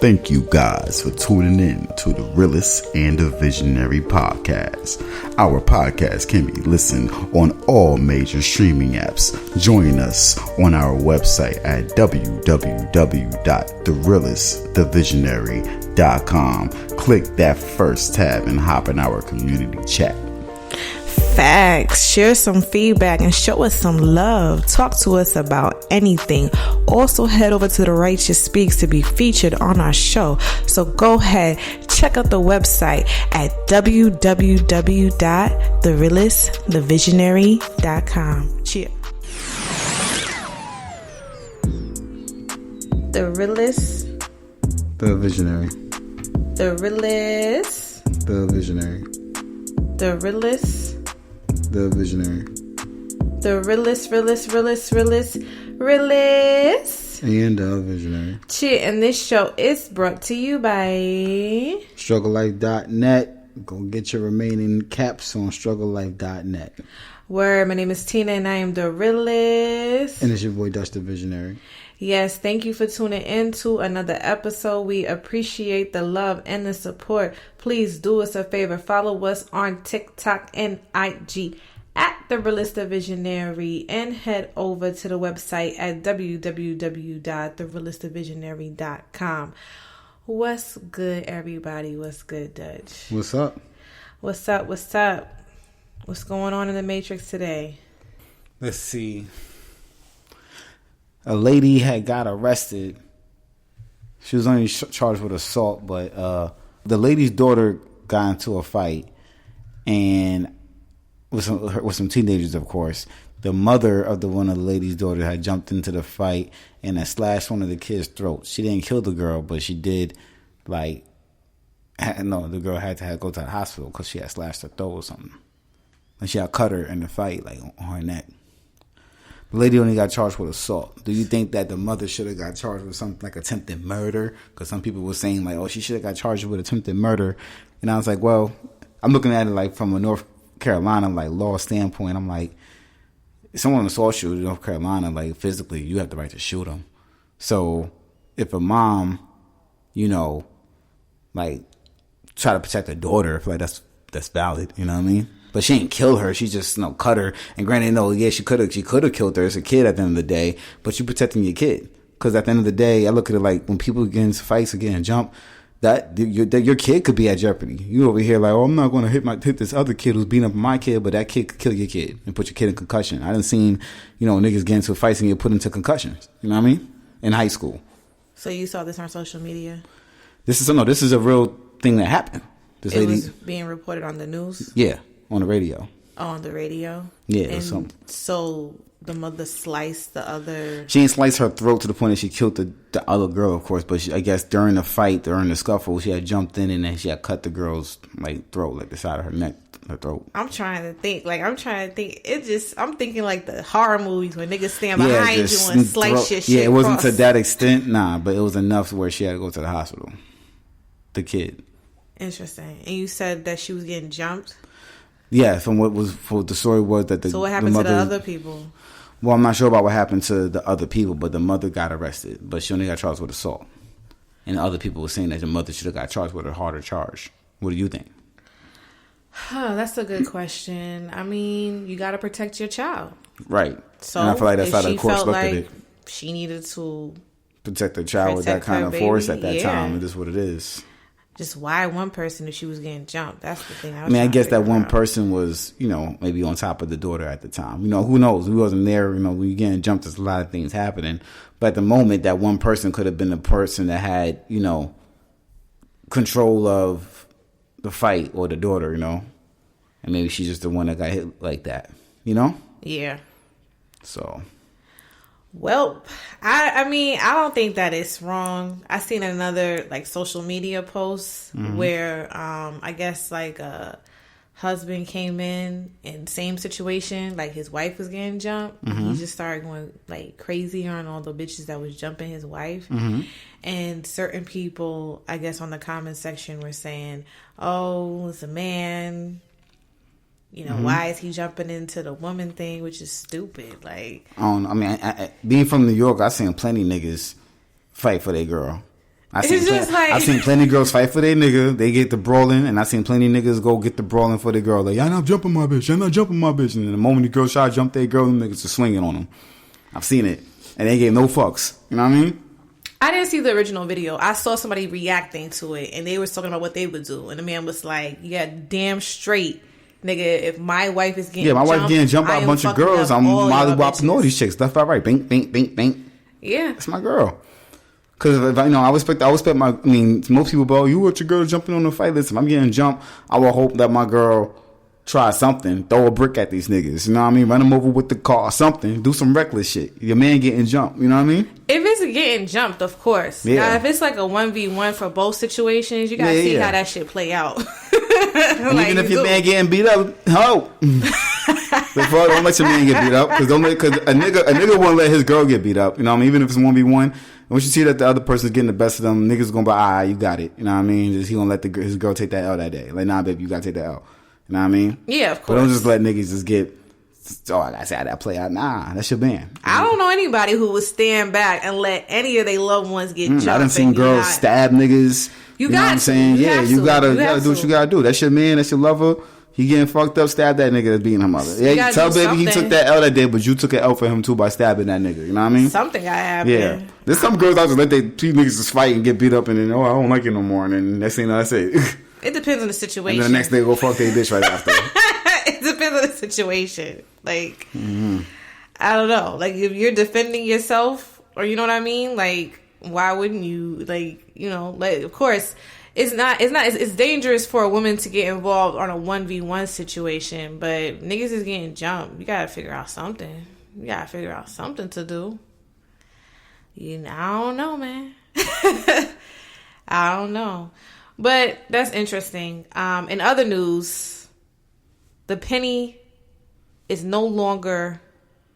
Thank you guys for tuning in to the Realist and the Visionary podcast. Our podcast can be listened on all major streaming apps. Join us on our website at www.therealistthevisionary.com. Click that first tab and hop in our community chat. Facts. Share some feedback and show us some love. Talk to us about anything. Also head over to The Righteous Speaks to be featured on our show. So go ahead, check out the website at www.therealistthevisionary.com. Cheers. The Realist. The Visionary. The Realist. The Visionary. The Realist. The Visionary. The realist. And the Visionary. Cheer, and this show is brought to you by StruggleLife.net. Go get your remaining caps on StruggleLife.net. Word, my name is Tena and I am the Realist. And it's your boy Dutch the Visionary. Yes, thank you for tuning in to another episode. We appreciate the love and the support. Please do us a favor. Follow us on TikTok and IG at The Realist the Visionary and head over to the website at www.therealistthevisionary.com. What's good, everybody? What's good, Dutch? What's up? What's up? What's going on in the Matrix today? Let's see. A lady had got arrested. She was only charged with assault, but the lady's daughter got into a fight, and with some teenagers, of course. The mother of one of the lady's daughter had jumped into the fight and had slashed one of the kids' throats. She didn't kill the girl, but she did, the girl had to go to the hospital because she had slashed her throat or something. And she had cut her in the fight, on her neck. The lady only got charged with assault. Do you think that the mother should have got charged with something like attempted murder? Because some people were saying, she should have got charged with attempted murder. And I was like, well, I'm looking at it from a North Carolina law standpoint. I'm like, if someone assaults you in North Carolina, physically, you have the right to shoot them. So if a mom, try to protect her daughter, I feel like that's valid. You know what I mean? But she didn't kill her. She just, cut her. And granted, she could have killed her as a kid at the end of the day. But you're protecting your kid. Because at the end of the day, I look at it when people get into fights or getting jumped, that your kid could be at jeopardy. You over here I'm not going to hit this other kid who's beating up my kid, but that kid could kill your kid and put your kid in concussion. I done seen, niggas get into fights and get put into concussions. You know what I mean? In high school. So you saw this on social media? This is a real thing that happened. This lady was being reported on the news? Yeah. On the radio. Oh, on the radio? Yeah. And so the mother sliced the other... She didn't slice her throat to the point that she killed the other girl, of course. But I guess during the fight, during the scuffle, she had jumped in and then she had cut the girl's throat, the side of her neck, her throat. I'm trying to think. I'm thinking the horror movies where niggas stand behind you and slice your shit. Yeah, it wasn't to that extent, but it was enough where she had to go to the hospital. The kid. Interesting. And you said that she was getting jumped? Yeah, from what the story was that So what happened to the other people? Well, I'm not sure about what happened to the other people, but the mother got arrested, but she only got charged with assault. And the other people were saying that the mother should have got charged with a harder charge. What do you think? That's a good question. I mean, you got to protect your child. Right. So and I feel like that's how the courts looked at it. She needed to protect her child with that kind of force at that time. It is what it is. Just why one person if she was getting jumped? That's the thing. I guess that one person was, maybe on top of the daughter at the time. Who knows? We wasn't there. When you're getting jumped, there's a lot of things happening. But at the moment, that one person could have been the person that had, control of the fight or the daughter, And maybe she's just the one that got hit like that, Yeah. So. Well, I don't think that it's wrong. I seen another social media post where I guess a husband came in same situation, his wife was getting jumped. He just started going crazy on all the bitches that was jumping his wife. And certain people, I guess on the comment section were saying, "Oh, it's a man. Why is he jumping into the woman thing, which is stupid?" Being from New York, I seen plenty niggas fight for their girl. I've seen plenty of girls fight for their nigga. They get the brawling, and I've seen plenty of niggas go get the brawling for their girl. Like, y'all not jumping my bitch. Y'all not jumping my bitch. And then the moment the girl try to jump their girl, them niggas are swinging on them. I've seen it. And they gave no fucks. You know what I mean? I didn't see the original video. I saw somebody reacting to it, and they were talking about what they would do. And the man was like, yeah, damn straight. Nigga, if my wife is getting jumped... Yeah, my wife getting jumped by a bunch of girls. I'm molly whopping all these chicks. Left, right, right. Bink, bink, bink, bink. Yeah. That's my girl. Because if I respect my. I mean, most people go, you want your girl jumping on the fight list. If I'm getting jumped, I will hope that my girl try something, throw a brick at these niggas. You know what I mean? Run them over with the car or something. Do some reckless shit. Your man getting jumped. You know what I mean? If it's getting jumped, of course. Yeah. Now, if it's like a 1v1 for both situations, you gotta see how that shit play out. Like, even if your man getting beat up, ho. Before, don't let your man get beat up. Because a nigga won't let his girl get beat up. You know what I mean? Even if it's 1v1. Once you see that the other person's getting the best of them, niggas gonna be, you got it. You know what I mean? Just, he gonna let his girl take that L that day. Like, nah, baby, you gotta take that L. You know what I mean? Yeah, of course. But don't just let niggas just get, I gotta say how that play out. Nah, that's your man. I don't know anybody who would stand back and let any of their loved ones get jumped. I done seen girls stab niggas. You know what I'm saying? You gotta do what you gotta do. That's your man, that's your lover. He getting fucked up, stab that nigga that's beating her mother. Yeah, tell baby he took that L that day, but you took an L for him too by stabbing that nigga. You know what I mean? Something gotta happen. Yeah. There's some girls out there let they two niggas just fight and get beat up and then, I don't like it no more. And then next thing that's it. It depends on the situation. And then the next day go fuck their bitch right after. It depends on the situation. Like, I don't know. Like, if you're defending yourself, or you know what I mean? Like, why wouldn't you? Like, you know, like, of course, it's dangerous for a woman to get involved on a 1v1 situation, but niggas is getting jumped. You gotta figure out something. You gotta figure out something to do. I don't know, man. I don't know. But that's interesting. In other news, the penny is no longer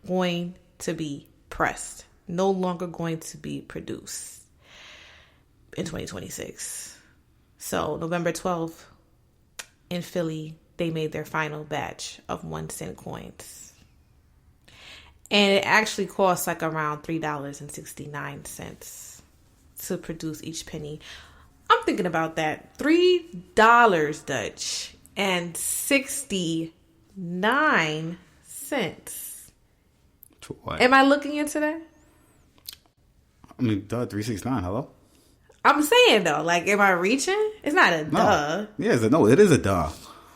going to be pressed, no longer going to be produced in 2026. So November 12th in Philly, they made their final batch of 1 cent coins. And it actually costs like around $3.69 to produce each penny. I'm thinking about that. $3, Dutch, and 69 cents. What? Am I looking into that? I mean, duh, 369, hello? I'm saying, though, like, am I reaching? It's not a duh. Yeah, it is a duh.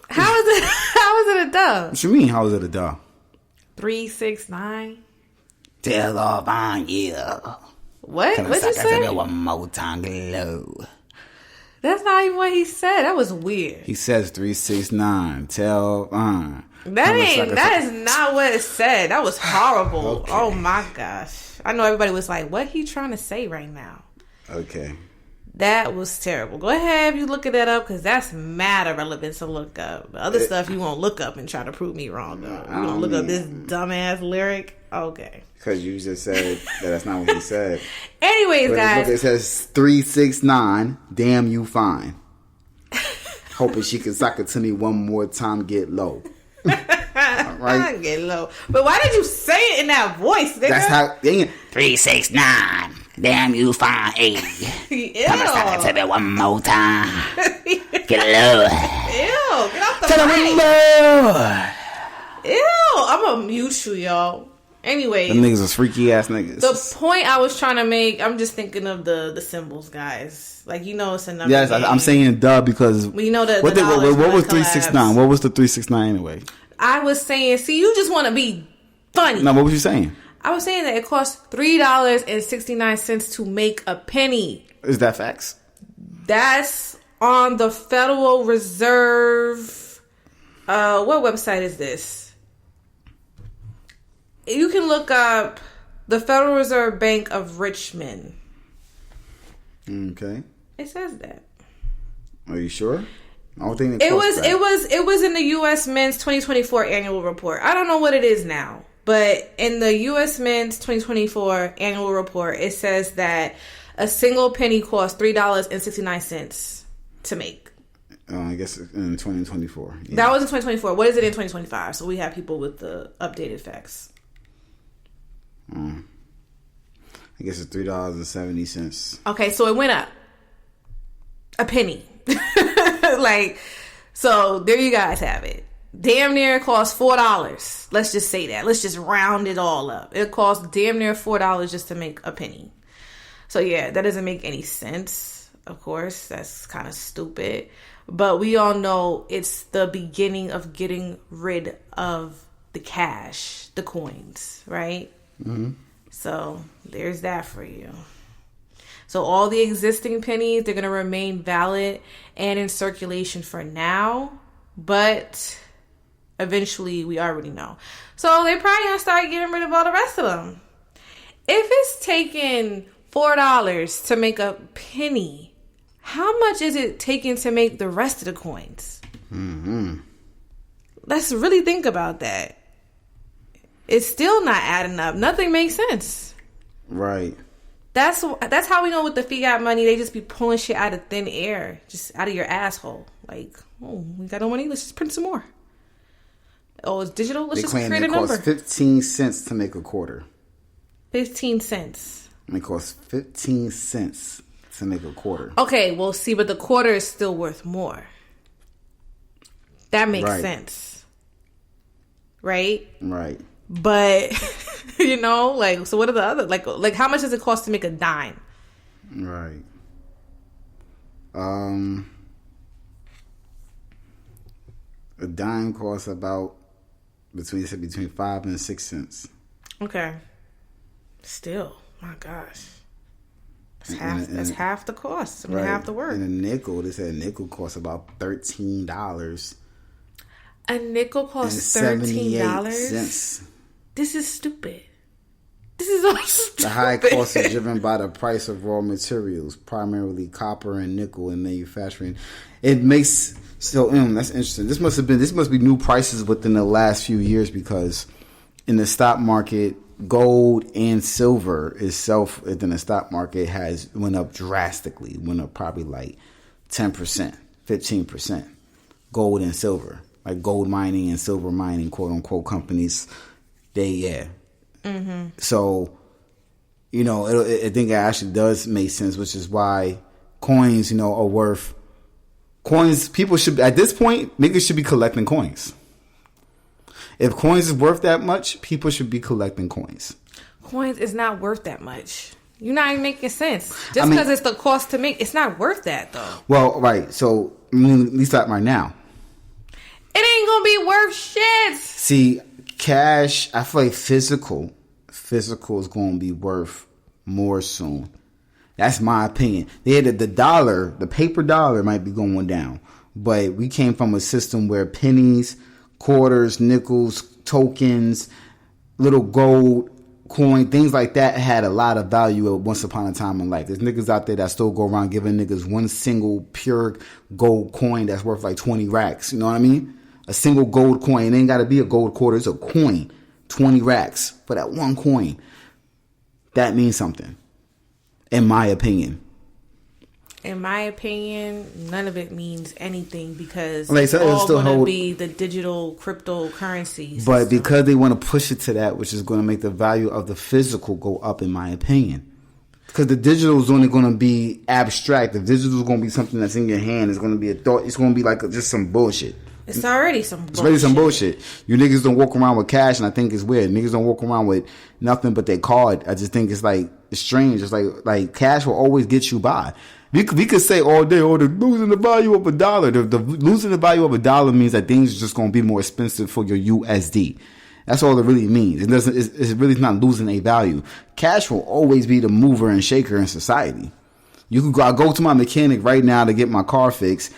How is it? How is it a duh? What you mean, how is it a duh? 369. Tell off on you. What? What'd you say? One more time, glow. That's not even what he said. That was weird. He says 369. Tell on. That is not what it said. That was horrible. Okay. Oh my gosh. I know everybody was like, what he trying to say right now? Okay. That was terrible. Go ahead, you look that up, because that's mad irrelevant to look up. The other stuff you won't look up and try to prove me wrong, though. You don't look up this dumbass lyric? Okay. Because you just said that's not what he said. Anyways, guys. It says 369, damn you fine. Hoping she can sock it to me one more time, get low. Right? Get low. But why did you say it in that voice, nigga? That's how, 369. Damn you fine, hey. Come and sock it to me one more time. Get low. Ew, get off the mic. Ew, I'm gonna mute you, y'all. Anyway, them niggas was freaky ass niggas. The point I was trying to make, I'm just thinking of the symbols, guys. Like, you know, it's a number. Yes, I'm saying duh because we know that. What was 369? What was the 369 anyway? I was saying, see, you just want to be funny. No, what was you saying? I was saying that it costs $3.69 to make a penny. Is that facts? That's on the Federal Reserve. What website is this? You can look up the Federal Reserve Bank of Richmond. Okay. It says that. Are you sure? I don't think it was in the U.S. Men's 2024 annual report. I don't know what it is now. But in the U.S. Men's 2024 annual report, it says that a single penny costs $3.69 to make. I guess in 2024. Yeah. That was in 2024. What is it in 2025? So we have people with the updated facts. I guess it's $3.70. Okay, so it went up. a penny. Like, so there you guys have it. Damn near costs $4. Let's just say that. Let's just round it all up. It costs damn near $4 just to make a penny. So yeah, that doesn't make any sense. Of course, that's kind of stupid. But we all know it's the beginning of getting rid of the cash, the coins, right? Mm-hmm. So there's that for you. So all the existing pennies, they're going to remain valid and in circulation for now. But eventually, we already know. So they're probably going to start getting rid of all the rest of them. If it's taking $4 to make a penny, how much is it taking to make the rest of the coins? Mm-hmm. Let's really think about that. It's still not adding up. Nothing makes sense. Right. That's how we know with the fiat money, they just be pulling shit out of thin air, just out of your asshole. Like, oh, we got no money, let's just print some more. Oh, it's digital? Let's just create a number. It costs 15 cents to make a quarter. 15 cents. It costs 15 cents to make a quarter. Okay, well, see, but the quarter is still worth more. That makes sense. Right? Right. But, you know, like, so what are the other, like how much does it cost to make a dime? Right. A dime costs about between 5 and 6 cents. Okay. Still, my gosh. That's half the cost. I mean, half the work. And a nickel, they said a nickel costs about $13. A nickel costs $13? This is stupid. This is all stupid. The high cost is driven by the price of raw materials, primarily copper and nickel in manufacturing. It makes that's interesting. This must be new prices within the last few years, because in the stock market, gold and silver itself within the stock market has went up drastically. Went up probably like 10%, 15%. Gold and silver, like gold mining and silver mining, quote unquote companies. Mm-hmm. So, you know, I think it actually does make sense, which is why coins, you know, are worth. Coins, people should, at this point, niggas should be collecting coins. If coins is worth that much, people should be collecting coins. Coins is not worth that much. You're not even making sense. Just because it's the cost to make, it's not worth that, though. Well, right. So, I mean, at least not right now. It ain't going to be worth shit. See, cash, I feel like physical is going to be worth more soon. That's my opinion. They had the dollar, the paper dollar might be going down. But we came from a system where pennies, quarters, nickels, tokens, little gold coin, things like that had a lot of value once upon a time in life. There's niggas out there that still go around giving niggas one single pure gold coin that's worth like 20 racks. You know what I mean? A single gold coin. It ain't got to be a gold quarter. It's a coin. 20 racks for that one coin. That means something. In my opinion. In my opinion, none of it means anything, because like, it's all going to be the digital cryptocurrencies. But because they want to push it to that, which is going to make the value of the physical go up, in my opinion. Because the digital is only going to be abstract. The digital is going to be something that's in your hand. It's going to be a thought. It's going to be like just some bullshit. It's already some bullshit. It's already some bullshit. You niggas don't walk around with cash, and I think it's weird. Niggas don't walk around with nothing but their card. I just think it's like, it's strange. It's like cash will always get you by. We could say all day, oh, the losing the value of a dollar. The losing the value of a dollar means that things are just going to be more expensive for your USD. That's all it really means. It's really not losing a value. Cash will always be the mover and shaker in society. I go to my mechanic right now to get my car fixed.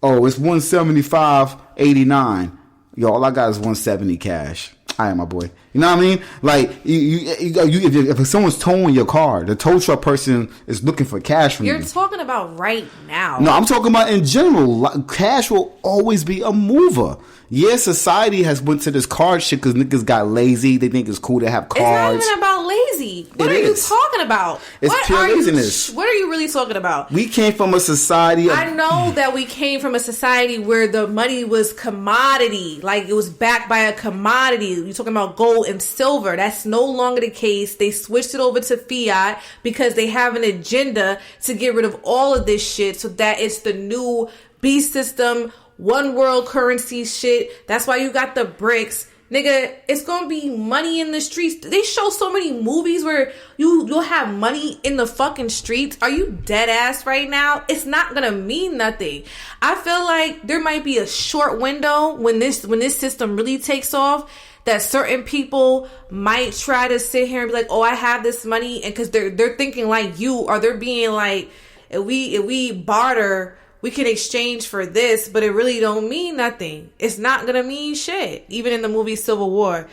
Oh, it's $175.89. Yo, all I got is $170 cash. All right, my boy. You know what I mean? Like, if someone's towing your car, the tow truck person is looking for cash from you. You're talking about right now. No, I'm talking about in general. Cash will always be a mover. Yeah, society has went to this card shit because niggas got lazy. They think it's cool to have cards. It's not even about lazy. What are you talking about? It's pure laziness. What are you really talking about? We came from a society. I know that we came from a society where the money was commodity. Like, it was backed by a commodity. You're talking about gold and silver. That's no longer the case. They switched it over to fiat because they have an agenda to get rid of all of this shit so that it's the new beast system, one world currency shit. That's why you got the BRICS. Nigga, it's gonna be money in the streets. They show so many movies where you'll have money in the fucking streets. Are you dead ass right now? It's not gonna mean nothing. I feel like there might be a short window when this system really takes off, that certain people might try to sit here and be like, oh, I have this money, and because they're thinking like you, or they're being like, if we barter, we can exchange for this, but it really don't mean nothing. It's not gonna mean shit. Even in the movie Civil War,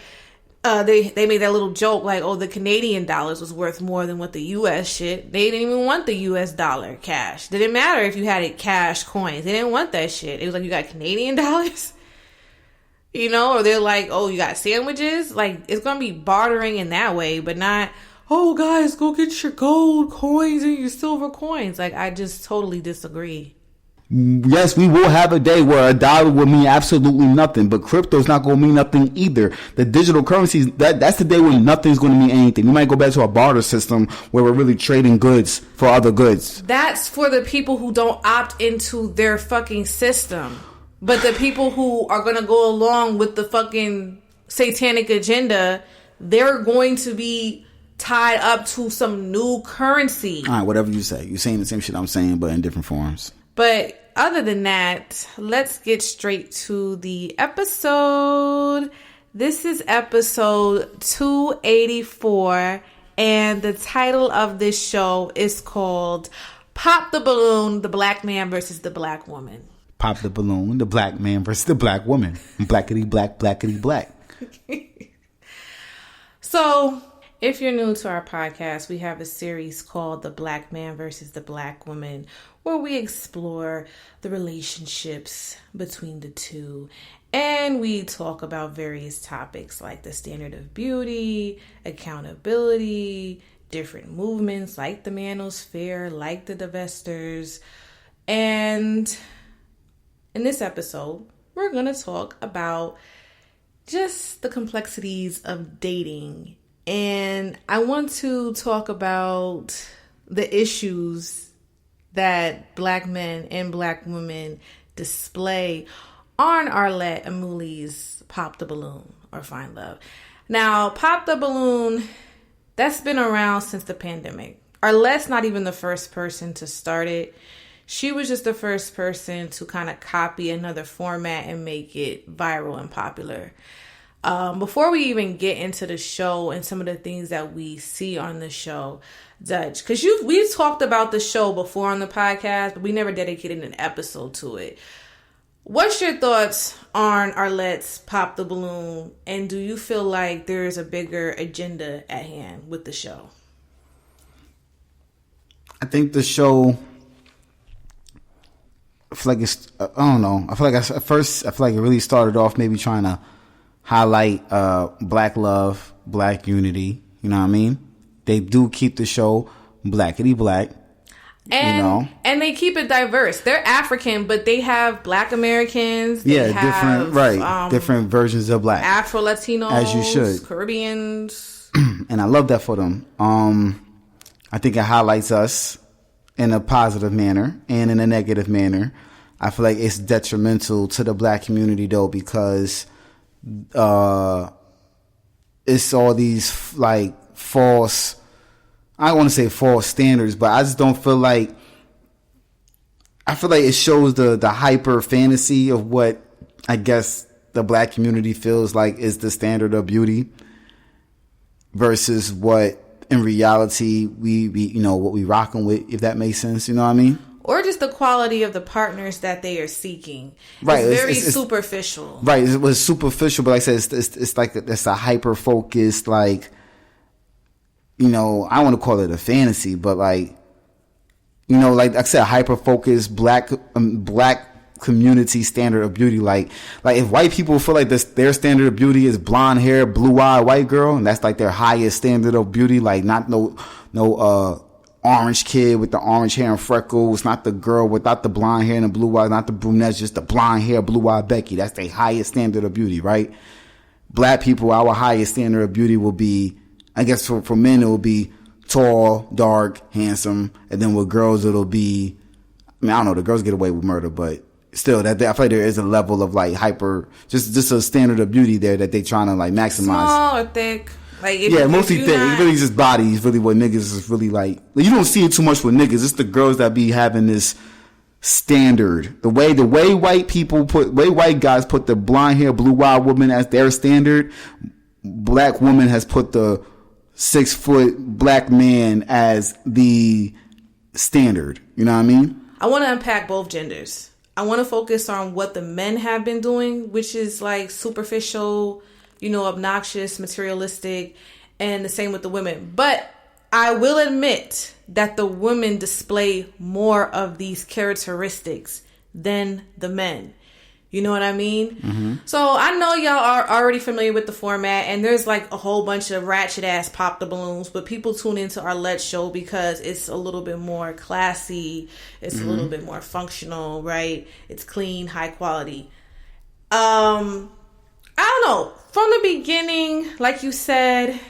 they made that little joke like, oh, the Canadian dollars was worth more than what the U.S. shit. They didn't even want the U.S. dollar cash. Didn't matter if you had it cash coins. They didn't want that shit. It was like, you got Canadian dollars? You know, or they're like, oh, you got sandwiches? Like, it's gonna be bartering in that way, but not, oh, guys, go get your gold coins and your silver coins. Like, I just totally disagree. Yes, we will have a day where a dollar will mean absolutely nothing, but crypto's not going to mean nothing either. The digital currencies, that's the day when nothing's going to mean anything. We might go back to a barter system where we're really trading goods for other goods. That's for the people who don't opt into their fucking system. But the people who are going to go along with the fucking satanic agenda, they're going to be tied up to some new currency. All right, whatever you say. You're saying the same shit I'm saying, but in different forms. But other than that, let's get straight to the episode. This is episode 284, and the title of this show is called Pop the Balloon, the Black Man versus the Black Woman. Pop the balloon, the black man versus the black woman. Blackity black, blackity black. So, if you're new to our podcast, we have a series called The Black Man versus the Black Woman, where we explore the relationships between the two. And we talk about various topics like the standard of beauty, accountability, different movements like the manosphere, like the divestors. And in this episode, we're going to talk about just the complexities of dating. And I want to talk about the issues that Black men and Black women display on Arlette Amuli's Pop the Balloon or Find Love. Now, Pop the Balloon, that's been around since the pandemic. Arlette's not even the first person to start it. She was just the first person to kind of copy another format and make it viral and popular. Before we even get into the show and some of the things that we see on the show, Dutch, because we've talked about the show before on the podcast, but we never dedicated an episode to it. What's your thoughts on Arlette's Pop the Balloon, and do you feel like there's a bigger agenda at hand with the show? I think the show, I feel like it's, I don't know. I feel like at first, I feel like it really started off maybe trying to highlight Black love, Black unity. You know what I mean? They do keep the show blackity black. And, you know? And they keep it diverse. They're African, but they have Black Americans. They have, different versions of Black. Afro Latinos, as you should, Caribbeans. And I love that for them. I think it highlights us in a positive manner and in a negative manner. I feel like it's detrimental to the Black community though, because it's all these like false, I don't want to say false standards, but I just don't feel like, I feel like it shows the hyper fantasy of what I guess the Black community feels like is the standard of beauty versus what in reality we you know, what we rocking with, if that makes sense. You know what I mean? Or just the quality of the partners that they are seeking. Right. It's very superficial. Right. It was superficial, but like I said, it's like it's a hyper focused, like, you know, I don't want to call it a fantasy, but like, you know, like I said, hyper focused black community standard of beauty. Like if white people feel like their standard of beauty is blonde hair, blue eyed white girl, and that's like their highest standard of beauty, like not no orange kid with the orange hair and freckles, not the girl without the blonde hair and the blue eyes, not the brunettes, just the blonde hair, blue eyed Becky. That's their highest standard of beauty, right? Black people, our highest standard of beauty will be, I guess for men, it will be tall, dark, handsome, and then with girls, it'll be, I don't know, the girls get away with murder, but still, that I feel like there is a level of like just a standard of beauty there that they trying to like maximize. Small or thick. Like mostly thick. It's really just body is really what niggas is really like. You don't see it too much with niggas. It's the girls that be having this standard. The way white guys put the blonde hair, blue eyed woman as their standard, black woman has put the 6 foot black man as the standard. You know what I mean? I want to unpack both genders. I want to focus on what the men have been doing, which is like superficial, obnoxious, materialistic, and the same with the women. But I will admit that the women display more of these characteristics than the men. You know what I mean? Mm-hmm. So I know y'all are already familiar with the format, and there's like a whole bunch of ratchet ass pop the balloons, but people tune into Arlette's show because it's a little bit more classy. It's a little bit more functional, right? It's clean, high quality. I don't know. From the beginning, like you said,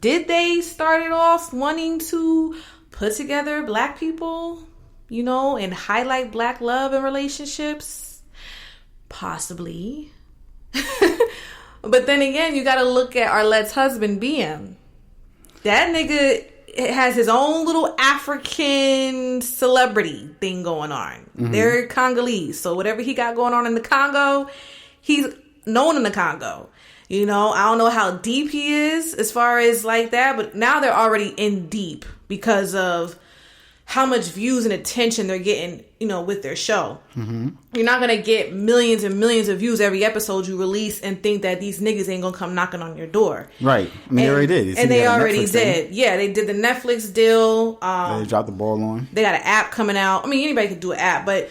did they start it off wanting to put together black people, and highlight black love and relationships? Possibly. But then again, you got to look at Arlette's husband, BM. That nigga has his own little African celebrity thing going on. Mm-hmm. They're Congolese. So whatever he got going on in the Congo, he's known in the Congo. I don't know how deep he is as far as like that, but now they're already in deep because of how much views and attention they're getting, with their show. Mm-hmm. You're not going to get millions and millions of views every episode you release and think that these niggas ain't going to come knocking on your door. Right. They already did. And they already did. Thing. Yeah, they did the Netflix deal. They dropped the ball on. They got an app coming out. I mean, anybody could do an app, but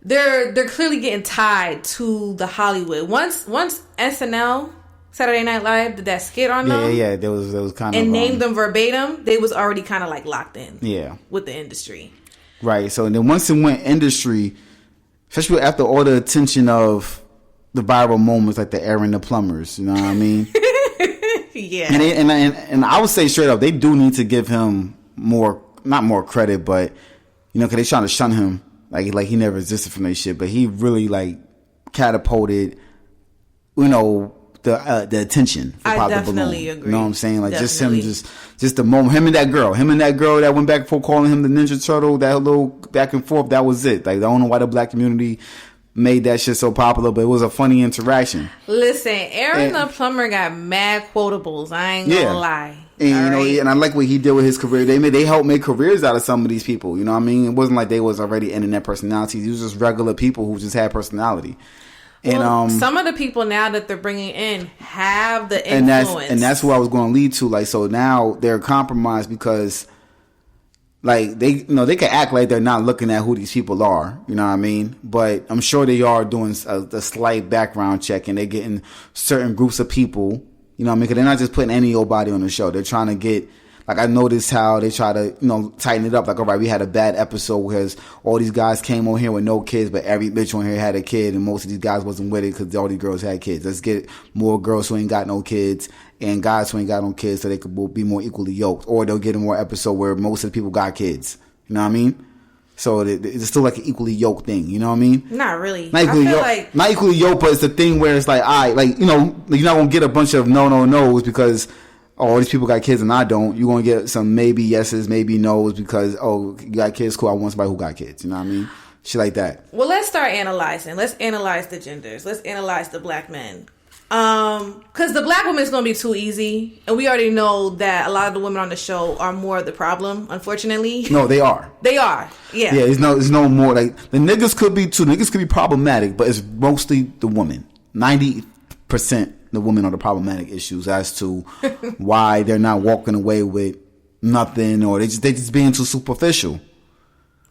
they're clearly getting tied to the Hollywood. Once SNL, Saturday Night Live, did that skit on them. Yeah. There was kind of... And named them verbatim, they was already kind of like locked in. Yeah. With the industry. Right. So then once it went industry, especially after all the attention of the viral moments like the Aaron the Plumbers, you know what I mean? Yeah. And I would say straight up, they do need to give him not more credit, but, because they trying to shun him. Like he never existed from that shit, but he really like catapulted, the attention for Pop the Balloon. Definitely agree. You know what I'm saying? Like Definitely. just the moment, him and that girl that went back and forth calling him the Ninja Turtle, that little back and forth, that was it. Like I don't know why the black community made that shit so popular, but it was a funny interaction. Listen, Aaron the Plumber got mad quotables. I ain't gonna lie. And and I like what he did with his career. They helped make careers out of some of these people. You know what I mean? It wasn't like they was already internet personalities. These was just regular people who just had personality. And some of the people now that they're bringing in have the influence, and that's what I was going to lead to. Like, so now they're compromised because, like, they can act like they're not looking at who these people are. You know what I mean? But I'm sure they are doing a slight background check, and they're getting certain groups of people. You know what I mean? Because they're not just putting any old body on the show. They're trying to get. Like, I noticed how they try to, tighten it up. Like, all right, we had a bad episode because all these guys came on here with no kids, but every bitch on here had a kid, and most of these guys wasn't with it because all these girls had kids. Let's get more girls who ain't got no kids and guys who ain't got no kids so they could be more equally yoked. Or they'll get a more episode where most of the people got kids. You know what I mean? So it's still like an equally yoked thing. You know what I mean? Not really. Not equally yoked, but it's the thing where it's like, you're not going to get a bunch of no's because... all these people got kids and I don't. You're going to get some maybe yeses, maybe no's because, you got kids, cool. I want somebody who got kids. You know what I mean? Shit like that. Well, let's start analyzing. Let's analyze the genders. Let's analyze the black men. Because the black woman is going to be too easy. And we already know that a lot of the women on the show are more the problem, unfortunately. No, they are. They are. Yeah. Yeah, there's no more. Like, the niggas could be too. Niggas could be problematic, but it's mostly the woman. 90%. The women are the problematic issues as to why they're not walking away with nothing, or they just being too superficial.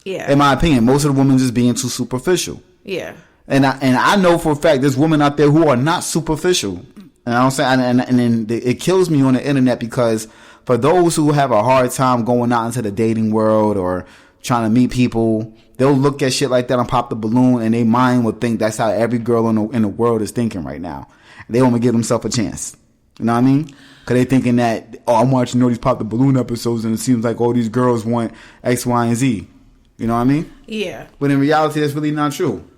Yeah. In my opinion, most of the women just being too superficial. Yeah. And I know for a fact there's women out there who are not superficial. And I'm saying, and then it kills me on the internet because for those who have a hard time going out into the dating world or trying to meet people, they'll look at shit like that and pop the balloon, and their mind will think that's how every girl in the world is thinking right now. They want to give themselves a chance. You know what I mean? Because they thinking that, I'm watching all these pop the balloon episodes, and it seems like all these girls want X, Y, and Z. You know what I mean? Yeah. But in reality, that's really not true.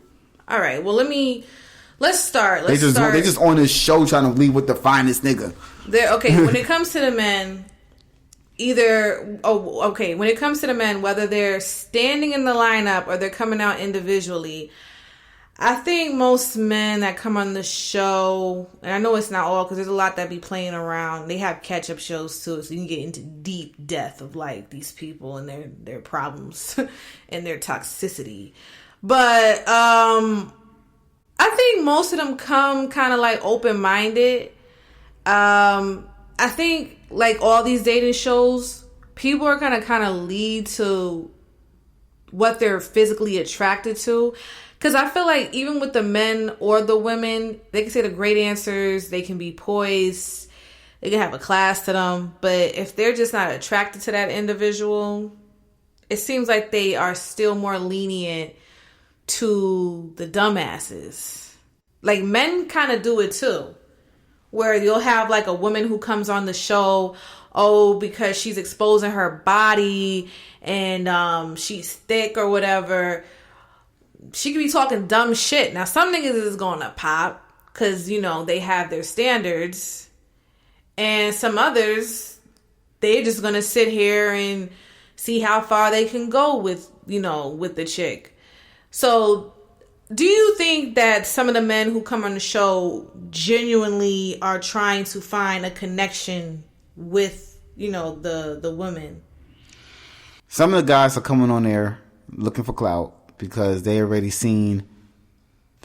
All right. Well, let's start. They just on this show trying to leave with the finest nigga. Okay, when it comes to the men, when it comes to the men, whether they're standing in the lineup or they're coming out individually, I think most men that come on the show, and I know it's not all because there's a lot that be playing around. They have catch-up shows too, so you can get into deep depth of like these people and their problems and their toxicity. But I think most of them come kind of like open-minded. I think like all these dating shows, people are gonna kind of lead to what they're physically attracted to. Because I feel like even with the men or the women, they can say the great answers, they can be poised, they can have a class to them. But if they're just not attracted to that individual, it seems like they are still more lenient to the dumbasses. Like men kind of do it too. Where you'll have like a woman who comes on the show, because she's exposing her body and she's thick or whatever. She could be talking dumb shit. Now, some niggas is going to pop because, they have their standards. And some others, they're just going to sit here and see how far they can go with the chick. So, do you think that some of the men who come on the show genuinely are trying to find a connection with, the women? Some of the guys are coming on there looking for clout because they already seen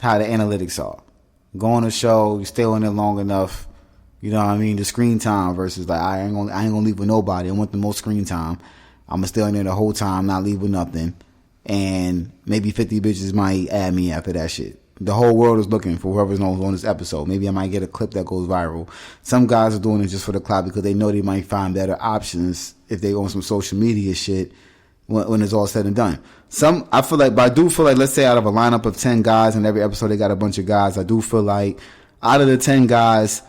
how the analytics are. Go on the show, you stay on there long enough, you know what I mean? The screen time versus like, I ain't gonna leave with nobody. I want the most screen time. I'm gonna stay on there the whole time, not leave with nothing. And maybe 50 bitches might add me after that shit. The whole world is looking for whoever's on this episode. Maybe I might get a clip that goes viral. Some guys are doing it just for the clout because they know they might find better options if they on some social media shit when it's all said and done. I do feel like, let's say out of a lineup of 10 guys, and every episode they got a bunch of guys, I do feel like out of the 10 guys,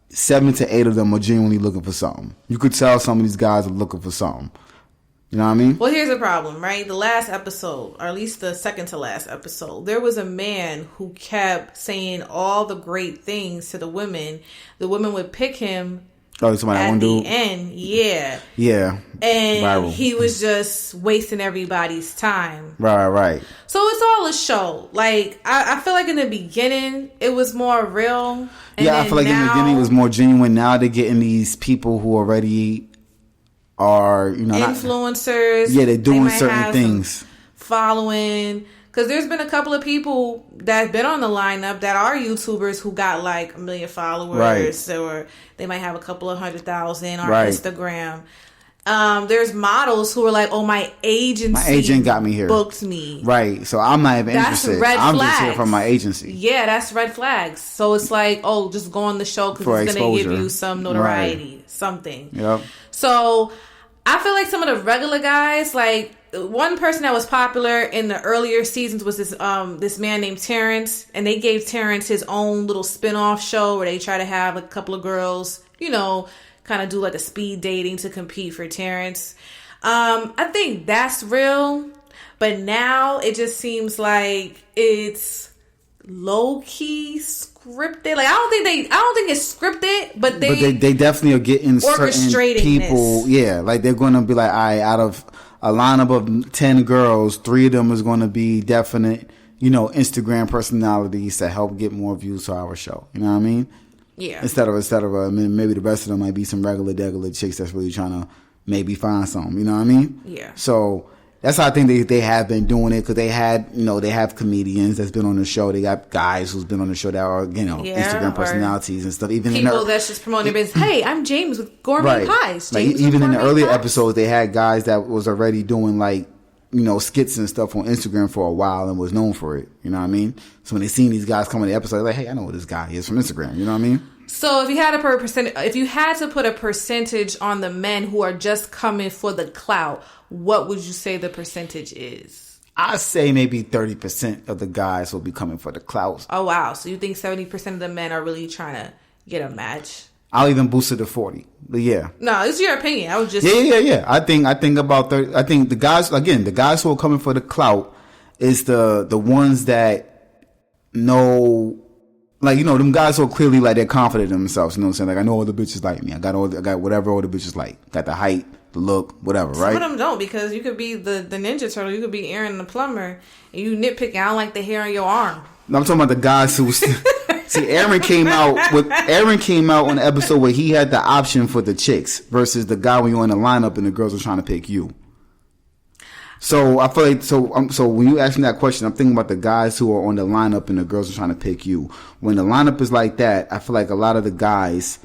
7 to 8 of them are genuinely looking for something. You could tell some of these guys are looking for something. You know what I mean? Well, here's the problem, right? The last episode, or at least the second to last episode, there was a man who kept saying all the great things to the women. The women would pick him at the end. Yeah. Yeah. And viral. He was just wasting everybody's time. Right. So it's all a show. Like, I feel like in the beginning, it was more real. And I feel like in the beginning it was more genuine. Now they're getting these people who already are, influencers. They're doing certain things. Following. Because there's been a couple of people that's been on the lineup that are YouTubers who got like 1 million followers, or they might have a couple of 100,000 on Instagram. There's models who are like, my agent got me here, booked me. Right. So I'm not even interested. I'm just here from my agency. Yeah, that's red flags. So it's like, just go on the show because it's going to give you some notoriety, something. Yep. So I feel like some of the regular guys, like, one person that was popular in the earlier seasons was this man named Terrence, and they gave Terrence his own little spin-off show where they try to have a couple of girls, kind of do like a speed dating to compete for Terrence. I think that's real, but now it just seems like it's low-key scripted. Like, I don't think it's scripted, but they definitely are getting certain people. Yeah, like they're going to be like, all right, out of a lineup of 10 girls, 3 of them is going to be definite, Instagram personalities that help get more views to our show. You know what I mean? Yeah. Instead of maybe the rest of them might be some regular chicks that's really trying to maybe find something. You know what I mean? Yeah. So that's how I think they have been doing it, because they have comedians that's been on the show. They got guys who's been on the show that are, Instagram personalities and stuff. Even people that's just promoting their business. Hey, I'm James with Gourmet Pies. Like, even in the earlier episodes, they had guys that was already doing like skits and stuff on Instagram for a while and was known for it. You know what I mean? So when they seen these guys come on the episode, they're like, hey, I know who this guy is from Instagram. You know what I mean? So if you had to put a percentage on the men who are just coming for the clout, what would you say the percentage is? I say maybe 30% of the guys will be coming for the clout. Oh wow! So you think 70% of the men are really trying to get a match? I'll even boost it to 40. But yeah. No, it's your opinion. I was just yeah. I think about 30. I think the guys who are coming for the clout is the ones that know. Like, them guys who are clearly like they're confident in themselves, you know what I'm saying? Like, I know all the bitches like me. I got whatever all the bitches like. Got the height, the look, whatever, right? Some of them don't, because you could be the Ninja Turtle, you could be Aaron the plumber, and you nitpicking, I don't like the hair on your arm. No, I'm talking about the guys who see Aaron came out on the episode where he had the option for the chicks versus the guy when you're in the lineup and the girls are trying to pick you. So I feel like so when you ask me that question, I'm thinking about the guys who are on the lineup and the girls are trying to pick you. When the lineup is like that, I feel like a lot of the guys,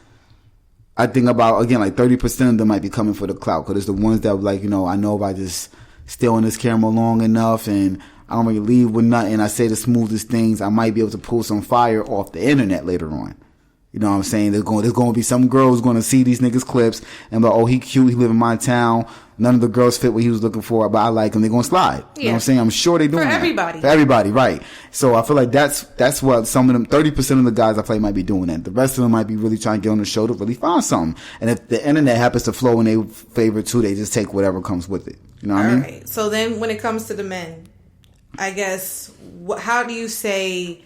I think about, again, like 30% of them might be coming for the clout, because it's the ones that like, I know if I just stay on this camera long enough and I don't really leave with nothing, I say the smoothest things, I might be able to pull some fire off the internet later on. You know what I'm saying? There's going to be some girls going to see these niggas clips and be like, oh, he cute, he live in my town. None of the girls fit what he was looking for, but I like him. They're going to slide. You know what I'm saying? I'm sure they're doing that. For everybody, right. So I feel like that's what some of them, 30% of the guys I play might be doing that. The rest of them might be really trying to get on the show to really find something. And if the internet happens to flow in their favor too, they just take whatever comes with it. You know what I mean? All right. So then when it comes to the men, I guess, how do you say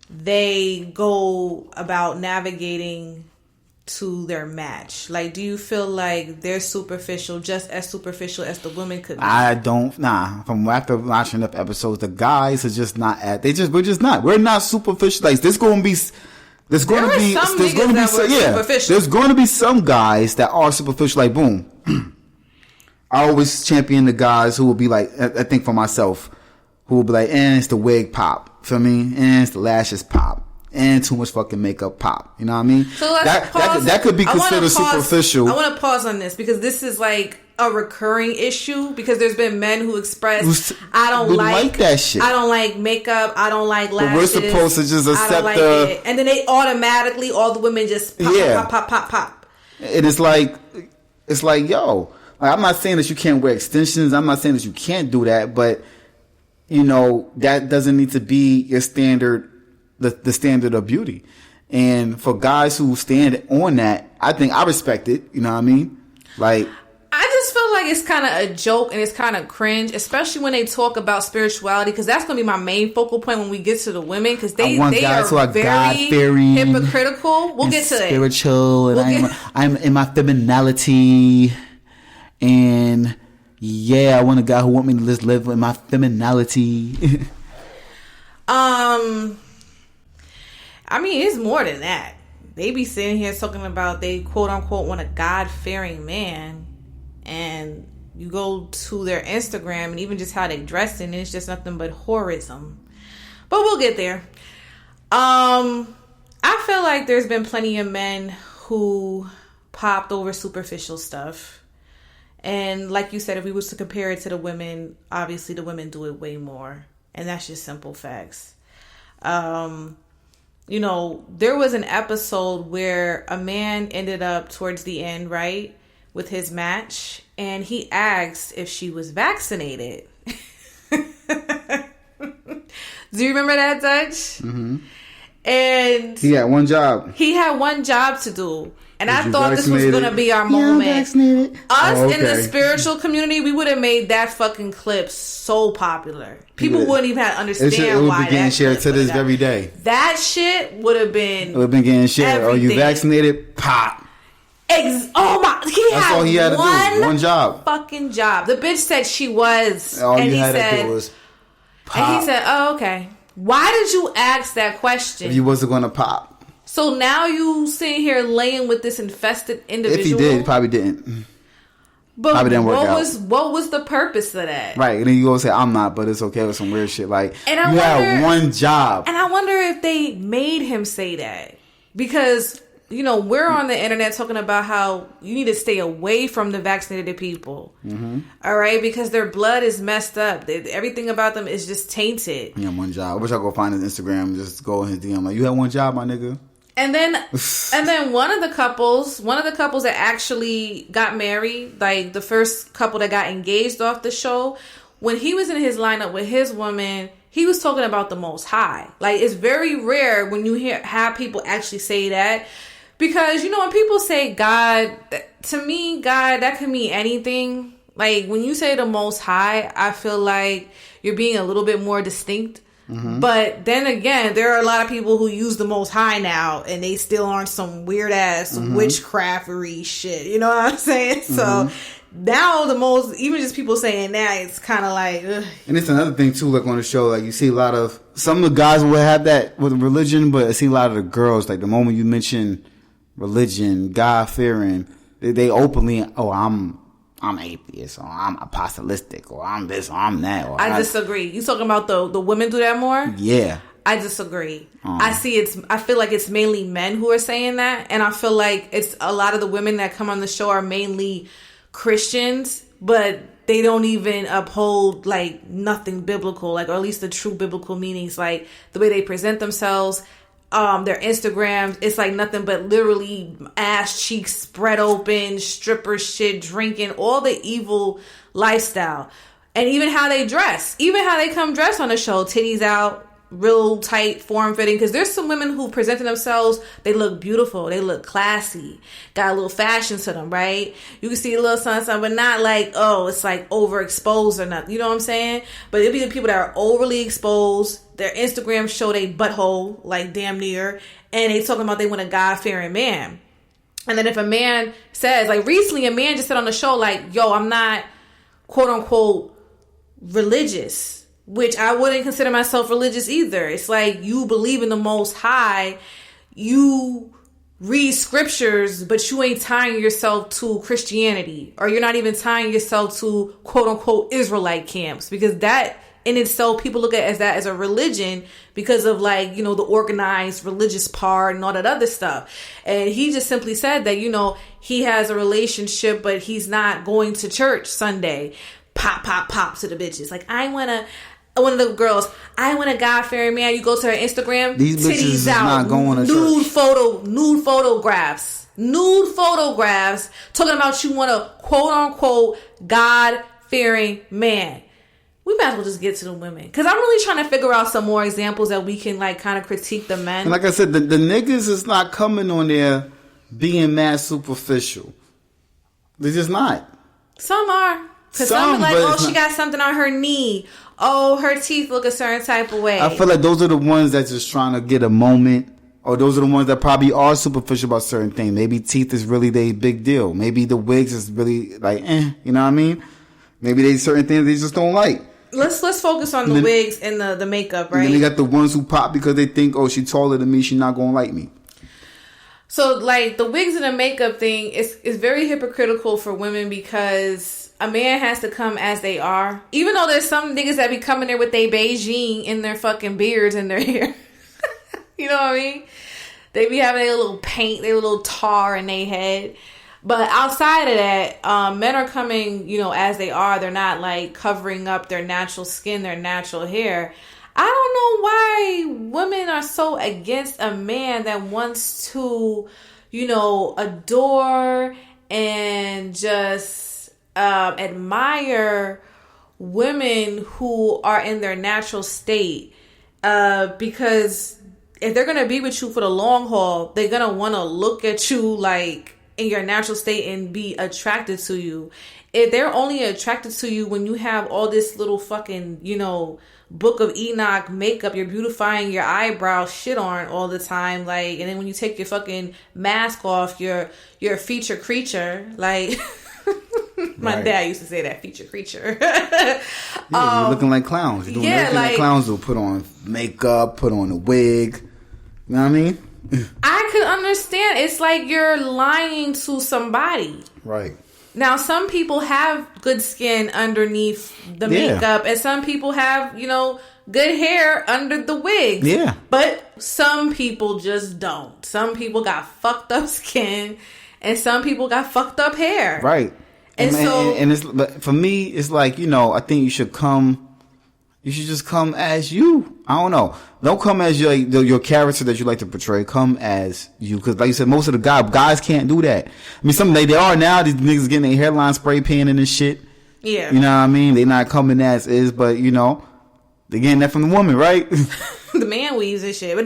they go about navigating to their match? Like, do you feel like they're just as superficial as the women could be? I don't. From after watching enough episodes, the guys are just not we're just not. We're not superficial. Like, there's going to be some guys that are superficial. Like, boom. I always champion the guys who will be like, I think for myself, who will be like, it's the wig pop. Feel me? It's the lashes pop. And too much fucking makeup pop. You know what I mean? So let's pause. That could be considered superficial. I want to pause on this because this is like a recurring issue, because there's been men who express, I don't like that shit. I don't like makeup. I don't like lashes. But we're supposed to just accept it. And then they automatically, all the women just pop. And it's like, yo, like, I'm not saying that you can't wear extensions. I'm not saying that you can't do that, but that doesn't need to be your standard, the standard of beauty. And for guys who stand on that, I think I respect it. You know what I mean? Like, I just feel like it's kind of a joke and it's kind of cringe, especially when they talk about spirituality, because that's going to be my main focal point when we get to the women, because they are very hypocritical. We'll get to it. Spiritual, and I'm in my femininity, and yeah, I want a guy who want me to just live with my femininity. I mean, it's more than that. They be sitting here talking about they quote unquote want a God-fearing man, and you go to their Instagram and even just how they dress, and it's just nothing but whorism. But we'll get there. I feel like there's been plenty of men who popped over superficial stuff. And like you said, if we was to compare it to the women, obviously the women do it way more. And that's just simple facts. There was an episode where a man ended up towards the end, right, with his match, and he asked if she was vaccinated. Do you remember that, Dutch? Mm-hmm. And he had one job. He had one job to do. And I thought this was going to be our moment. Us in the spiritual community, we would have made that fucking clip so popular. People wouldn't even have to understand why that. It would be getting shared to this very day. That shit would have been. It would have been getting shared. Everything. Are you vaccinated? Pop. That's all he had to do. One job. Fucking job. The bitch said she was. All you had to do was pop. And he said, "Oh, okay. Why did you ask that question? If you wasn't going to pop." So now you sitting here laying with this infested individual. If he did, he probably didn't. But probably didn't work out. What was the purpose of that? Right, and then you go say, "I'm not," but it's okay with some weird shit. Like, you had one job. And I wonder if they made him say that, because we're on the internet talking about how you need to stay away from the vaccinated people. Mm-hmm. All right? Because their blood is messed up. Everything about them is just tainted. Yeah, one job. I wish I could find his Instagram and just go in his DM like, you had one job, my nigga. And then one of the couples that actually got married, like the first couple that got engaged off the show, when he was in his lineup with his woman, he was talking about the Most High. Like, it's very rare when you have people actually say that. Because, when people say God, to me, God, that can mean anything. Like, when you say the Most High, I feel like you're being a little bit more distinct. Mm-hmm. But then again, there are a lot of people who use the Most High now, and they still aren't some weird ass witchcraftery shit. You know what I'm saying? Mm-hmm. So now even just people saying that, it's kind of like, ugh. And it's another thing too, like on the show, like you see a lot of, some of the guys will have that with religion, but I see a lot of the girls, like the moment you mention religion, God fearing, they openly, I'm atheist, or I'm apostolistic, or I'm this, or I'm that. Or I disagree. You talking about the women do that more? Yeah. I disagree. I feel like it's mainly men who are saying that, and I feel like it's a lot of the women that come on the show are mainly Christians, but they don't even uphold like nothing biblical, like, or at least the true biblical meanings, like the way they present themselves. Their Instagrams, it's like nothing but literally ass cheeks spread open, stripper shit, drinking, all the evil lifestyle. And even how they dress, even how they come dressed on the show, titties out, real tight, form-fitting. Because there's some women who present themselves, they look beautiful, they look classy, got a little fashion to them, right? You can see a little something, but not like, it's like overexposed or nothing. You know what I'm saying? But it'll be the people that are overly exposed. Their Instagram show they butthole, like damn near, and they talking about they want a God-fearing man. And then if a man says, like recently a man just said on the show, like, yo, I'm not quote-unquote religious, which I wouldn't consider myself religious either. It's like, you believe in the Most High, you read scriptures, but you ain't tying yourself to Christianity, or you're not even tying yourself to quote-unquote Israelite camps, because that in itself, people look at that as a religion because of like, the organized religious part and all that other stuff. And he just simply said that, he has a relationship, but he's not going to church Sunday. Pop, pop, pop to the bitches. Like, one of the girls, I want a God-fearing man. You go to her Instagram, these bitches is not going to church. Nude photographs talking about you want a quote-unquote God-fearing man. We might as well just get to the women. Because I'm really trying to figure out some more examples that we can, like, kind of critique the men. And like I said, the niggas is not coming on there being mad superficial. They're just not. Some are. Because some are like, she got something on her knee. Oh, her teeth look a certain type of way. I feel like those are the ones that's just trying to get a moment. Or those are the ones that probably are superficial about certain things. Maybe teeth is really their big deal. Maybe the wigs is really like, you know what I mean? Maybe there's certain things they just don't like. Let's focus on the wigs and the makeup, right? And then they got the ones who pop because they think, she taller than me, she's not gonna like me. So, like, the wigs and the makeup thing is very hypocritical for women, because a man has to come as they are. Even though there's some niggas that be coming there with their Beijing in their fucking beards and their hair. You know what I mean? They be having their little paint, their little tar in their head. But outside of that, men are coming, as they are. They're not like covering up their natural skin, their natural hair. I don't know why women are so against a man that wants to, adore and just admire women who are in their natural state. Because if they're going to be with you for the long haul, they're going to want to look at you like in your natural state and be attracted to you. If they're only attracted to you when you have all this little fucking, Book of Enoch makeup, you're beautifying your eyebrows shit on all the time, like, and then when you take your fucking mask off, you're a feature creature, like my dad used to say that, feature creature. You're looking like clowns. You're doing everything that clowns will. Put on makeup, put on a wig. You know what I mean? I could understand. It's like you're lying to somebody. Right. Now, some people have good skin underneath the makeup, and some people have, good hair under the wigs. Yeah. But some people just don't. Some people got fucked up skin, and some people got fucked up hair. Right. And it's, but for me, it's like, I think you should just come as you. I don't know. Don't come as your character that you like to portray. Come as you. Because like you said, most of the guys can't do that. I mean, some they are now. These niggas getting their hairline spray painted and shit. Yeah. You know what I mean? They not coming as is, but they getting that from the woman, right? The man weaves and shit. But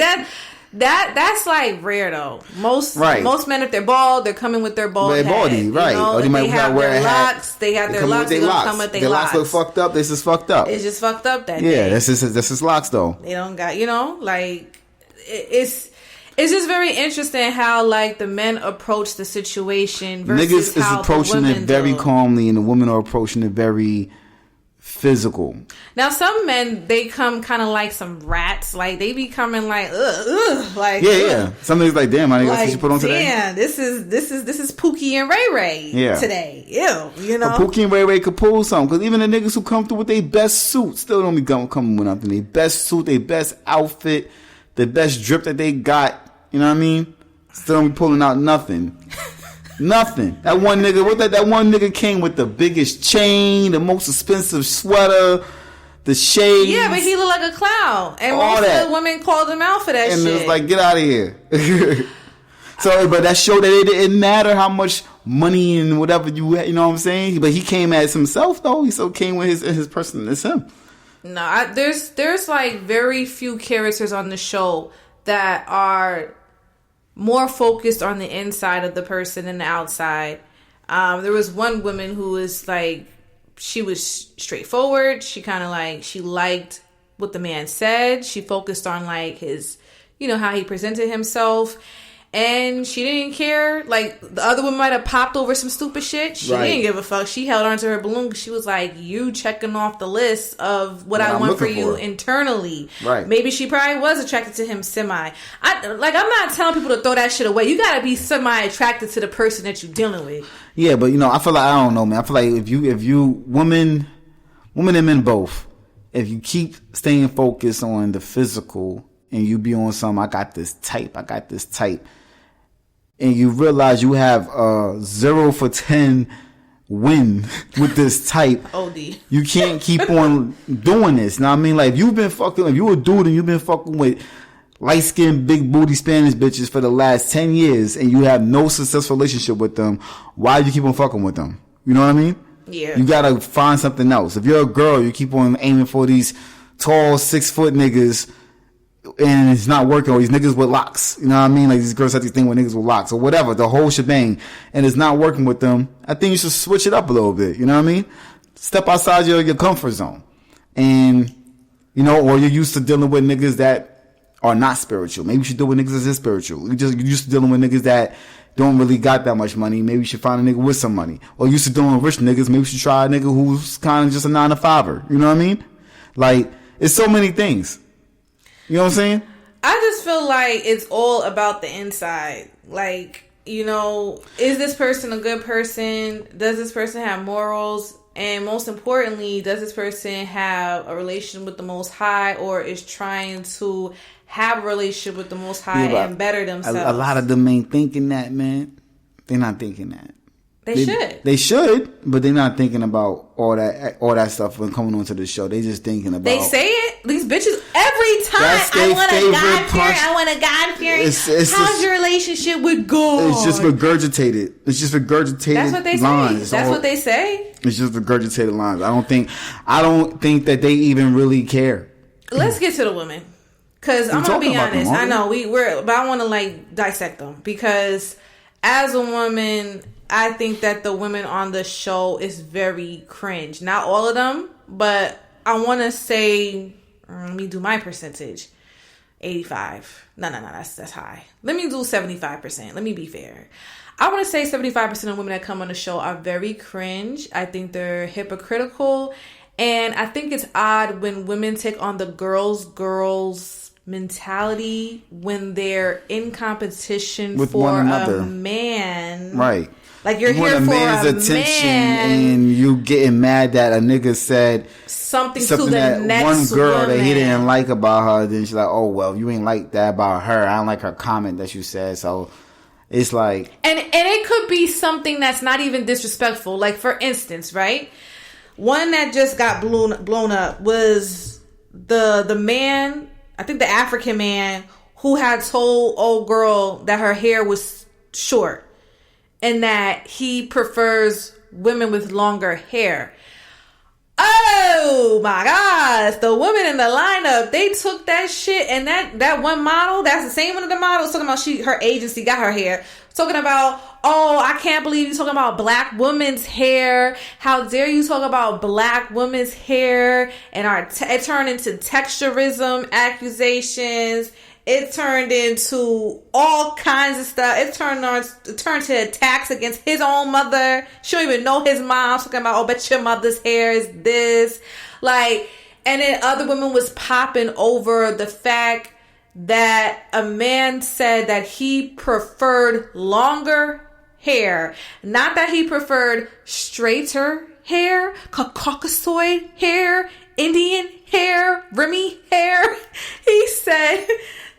that's like rare though. Most men, if they're bald, they're coming with their bald head. Baldy, right? Or they might have their locks. They have their locks. They're gonna come with their locks. Their locks look fucked up. This is fucked up. It's just fucked up that day. Yeah, this is locks though. They don't got it's just very interesting how like the men approach the situation versus niggas how is approaching the it women very do. calmly, and the women are approaching it very physical. Now some men, they come kind of like some rats, like they be coming like like yeah. Some niggas like, damn, I guess you put on today. Damn, this is Pookie and Ray Ray today. Ew, But Pookie and Ray Ray could pull something, because even the niggas who come through with their best suit still don't be coming with nothing. Their best suit, their best outfit, the best drip that they got. You know what I mean? Still don't be pulling out nothing. Nothing. That one nigga came with the biggest chain, the most expensive sweater, the shades. Yeah, but he looked like a clown, and most of the women called him out for that shit. And it was like, get out of here. So, but that showed that it didn't matter how much money and whatever you had, you know what I'm saying? But he came as himself though. He still came with his person. It's him. No, there's like very few characters on the show that are more focused on the inside of the person than the outside. There was one woman who was like, she was straightforward. She kind of like, she liked what the man said. She focused on like his, how he presented himself. And she didn't care. Like, the other woman might have popped over some stupid shit. She didn't give a fuck. She held on to her balloon. She was like, you checking off the list of what I want for you internally. Right. Maybe she probably was attracted to him semi. I'm not telling people to throw that shit away. You gotta be semi-attracted to the person that you're dealing with. Yeah, but I feel like, I don't know, man. I feel like if you women and men both, if you keep staying focused on the physical and you be on some, I got this type, and you realize you have 0 for 10 win with this type. OD. You can't keep on doing this. Now I mean, like, if you a dude and you've been fucking with light skinned, big booty Spanish bitches for the last 10 years and you have no successful relationship with them, why do you keep on fucking with them? You know what I mean? Yeah. You gotta find something else. If you're a girl, you keep on aiming for these tall 6-foot niggas, and it's not working, or these niggas with locks. You know what I mean? Like, these girls have this thing with niggas with locks or whatever, the whole shebang, and it's not working with them. I think you should switch it up a little bit. You know what I mean? Step outside your comfort zone. And, or you're used to dealing with niggas that are not spiritual. Maybe you should deal with niggas that is spiritual. You're used to dealing with niggas that don't really got that much money. Maybe you should find a nigga with some money. Or used to dealing with rich niggas. Maybe you should try a nigga who's kind of just a 9-to-5er. You know what I mean? Like, it's so many things. You know what I'm saying? I just feel like it's all about the inside. Like, is this person a good person? Does this person have morals? And most importantly, does this person have a relationship with the Most High, or is trying to have a relationship with the Most High and better themselves? A lot of them ain't thinking that, man. They're not thinking that. They should, but they're not thinking about all that stuff when coming onto the show. They just thinking about. They say it. These bitches every time. I want a God-fearing. How's your relationship with God? It's just regurgitated. That's what they say. That's what they say. It's just regurgitated lines. I don't think that they even really care. Let's get to the women, because I'm gonna be honest. I know but I want to dissect them, because as a woman, I think that the women on the show is very cringe. Not all of them, but I want to say, let me do my percentage. 85. No, that's high. Let me do 75%. Let me be fair. I want to say 75% of women that come on the show are very cringe. I think they're hypocritical. And I think it's odd when women take on the girls mentality when they're in competition with for a man. Right. Like you're you here want for a man's attention, man. and you getting mad that a nigga said something to the that next one girl woman. that he didn't like about her. Then she's like, "Oh well, you ain't like that about her. I don't like her comment that you said." So it's like, and it could be something that's not even disrespectful. Like for instance, right? One that just got blown up was the man. I think the African man who had told old girl that her hair was short and that he prefers women with longer hair. Oh my gosh, the women in the lineup, they took that shit, and that one model, that's the same one of the models talking about her agency got her hair, talking about, oh, I can't believe you talking about black women's hair. How dare you talk about black women's hair? And it turned into texturism accusations. It turned into all kinds of stuff. It turned to attacks against his own mother. She don't even know his mom. Talking about, oh, bet your mother's hair is this. Like, and then other women was popping over the fact that a man said that he preferred longer hair. Not that he preferred straighter hair, Caucasoid hair, Indian hair, Remy hair. He said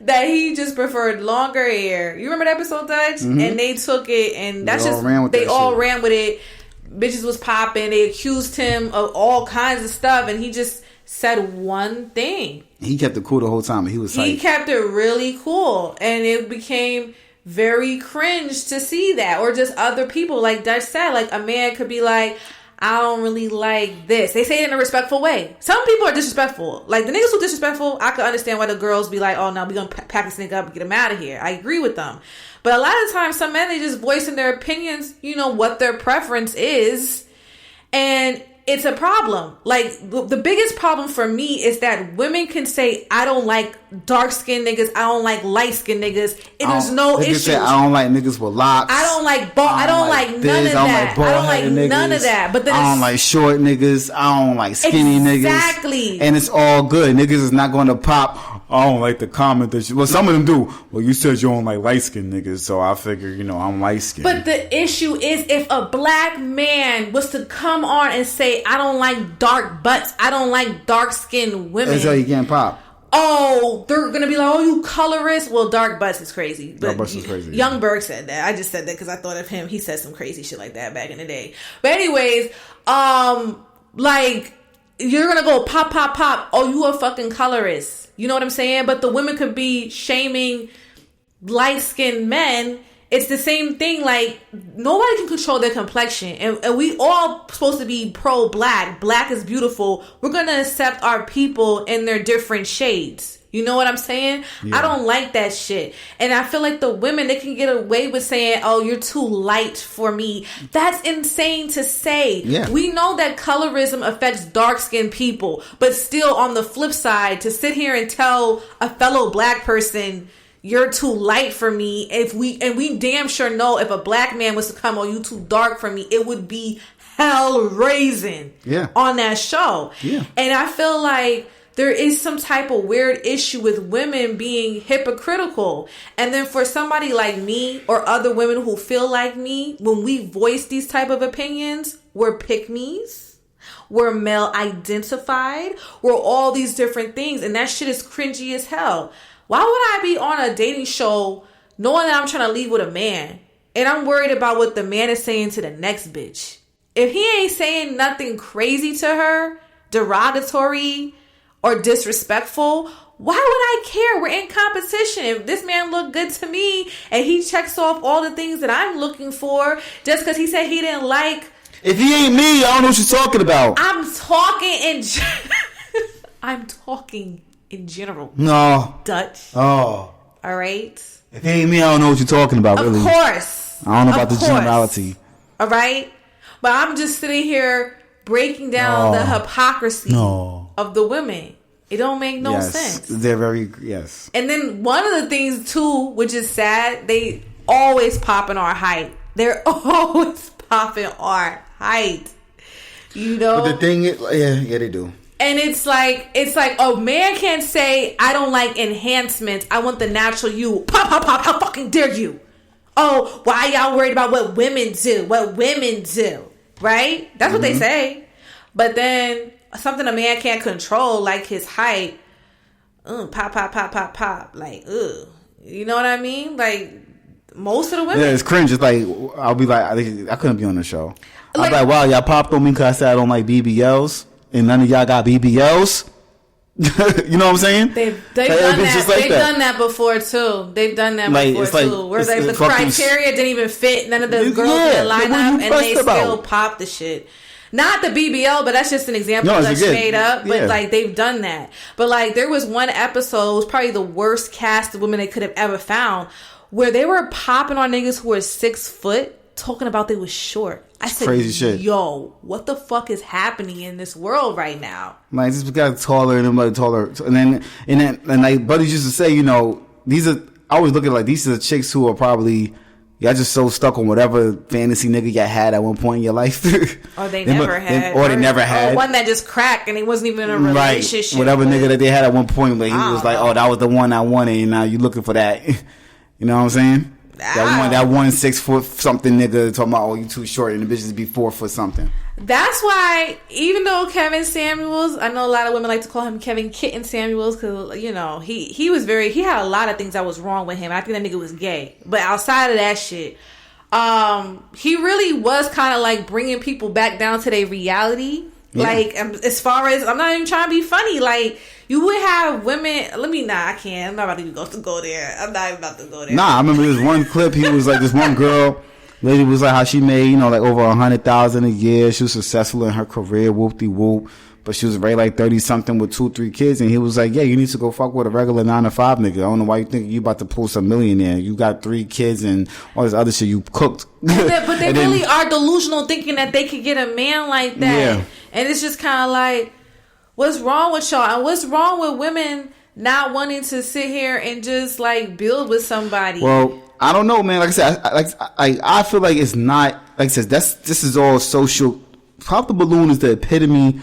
that he just preferred longer hair. You remember that episode, Dutch? Mm-hmm. And they took it, and that's they all ran with it. Bitches was popping. They accused him of all kinds of stuff, and he just said one thing. He kept it cool the whole time. He kept it really cool, and it became very cringe to see that, or just other people, like Dutch said, like a man could be like, I don't really like this. They say it in a respectful way. Some people are disrespectful. Like the niggas who disrespectful, I could understand why the girls be like, oh no, we gonna pack this nigga up and get him out of here. I agree with them. But a lot of times, some men, they just voicing their opinions, you know, what their preference is. And it's a problem. Like, the biggest problem for me is that women can say, I don't like dark-skinned niggas. I don't like light-skinned niggas. And there's no issue. Say, I don't like niggas with locks. I don't like I don't like none of that. I don't like none of that. But then I don't like short niggas. I don't like skinny niggas. Exactly. And it's all good. Niggas is not going to pop. I don't like the comment that well, some of them do. Well, you said you don't like light-skinned niggas, so I figure, you know, I'm light-skinned. But the issue is, if a black man was to come on and say, I don't like dark butts, I don't like dark-skinned women. That's how you can't pop. Oh, they're going to be like, oh, you colorist? Well, dark butts is crazy. Dark butts is crazy. Young Berg said that. I just said that because I thought of him. He said some crazy shit like that back in the day. But anyways, like, you're going to go pop, pop, pop. Oh, you a fucking colorist. You know what I'm saying? But the women could be shaming light-skinned men. It's the same thing. Like, nobody can control their complexion. And we all supposed to be pro-black. Black is beautiful. We're going to accept our people in their different shades. You know what I'm saying? Yeah. I don't like that shit. And I feel like the women, they can get away with saying, oh, you're too light for me. That's insane to say. Yeah. We know that colorism affects dark-skinned people. But still, on the flip side, to sit here and tell a fellow black person, you're too light for me. We damn sure know if a black man was to come, oh, you too dark for me, it would be hell raising on that show. Yeah. And I feel like there is some type of weird issue with women being hypocritical. And then for somebody like me or other women who feel like me, when we voice these type of opinions, we're pick-me's. We're male identified. We're all these different things. And that shit is cringy as hell. Why would I be on a dating show knowing that I'm trying to leave with a man and I'm worried about what the man is saying to the next bitch? If he ain't saying nothing crazy to her, derogatory or disrespectful, why would I care? We're in competition. If this man look good to me and he checks off all the things that I'm looking for just because he said he didn't like. If he ain't me, I don't know what you're talking about. I'm talking in general. No. Dutch. Oh. All right. If he ain't me, I don't know what you're talking about, really. Of course. I don't know about the generality. All right. But I'm just sitting here breaking down the hypocrisy of the women. It don't make no sense. They're very, yes. And then one of the things, too, which is sad, they always popping our height. They're always popping our height. You know? But the thing is, yeah, they do. And it's like a man can't say, I don't like enhancements. I want the natural you. Pop, pop, pop. How fucking dare you? Oh, why y'all worried about what women do? What women do, right? That's what they say. But then something a man can't control, like his height, pop, pop, pop, pop, pop. Like, you know what I mean? Like, most of the women. Yeah, it's cringe. It's like, I'll be like, I couldn't be on the show. I'll be like, wow, y'all popped on me because I said I don't like BBLs, and none of y'all got BBLs. You know what I'm saying? They've done that. They've done that before too. They've done that before too. Where like the criteria didn't even fit. None of the girls in the lineup, and they still popped the shit. Not the BBL, but that's just an example that's made up. But like they've done that. But like there was one episode, it was probably the worst cast of women they could have ever found, where they were popping on niggas who were 6 foot, talking about they was short. I said, crazy shit. Yo, what the fuck is happening in this world right now? Like this guy taller and another taller, and like buddies used to say, you know, these are. I always look at like these are the chicks who are probably y'all just so stuck on whatever fantasy nigga y'all had at one point in your life, or they never had, or they never had, or one that just cracked and he wasn't even in a relationship. Right. Whatever nigga that they had at one point, like he was like, oh, that was the one I wanted, and now you looking for that. You know what I'm saying? That one 6 foot something nigga talking about, oh, you too short, and the bitches be 4 foot something. That's why, even though Kevin Samuels, I know a lot of women like to call him Kevin Kitten Samuels, because you know he had a lot of things that was wrong with him. I think that nigga was gay, but outside of that shit, he really was kind of like bringing people back down to their reality. Yeah. Like, as far as, I'm not even trying to be funny, like, you would have women, I can't, I'm not about to go there. I'm not even about to go there. Nah, I remember this one clip, he was like, this one girl, lady was like how she made, you know, like over 100,000 a year. She was successful in her career, whoop-de-whoop. But she was very like 30-something with 2-3 kids. And he was like, yeah, you need to go fuck with a regular 9-to-5 nigga. I don't know why you think you about to pull some millionaire. You got 3 kids and all this other shit you cooked. But they really are delusional thinking that they could get a man like that. Yeah. And it's just kind of like, what's wrong with y'all? And what's wrong with women not wanting to sit here and just like build with somebody? Well, I don't know, man. Like I said, I feel like it's not, like I said, this is all social. Pop the Balloon is the epitome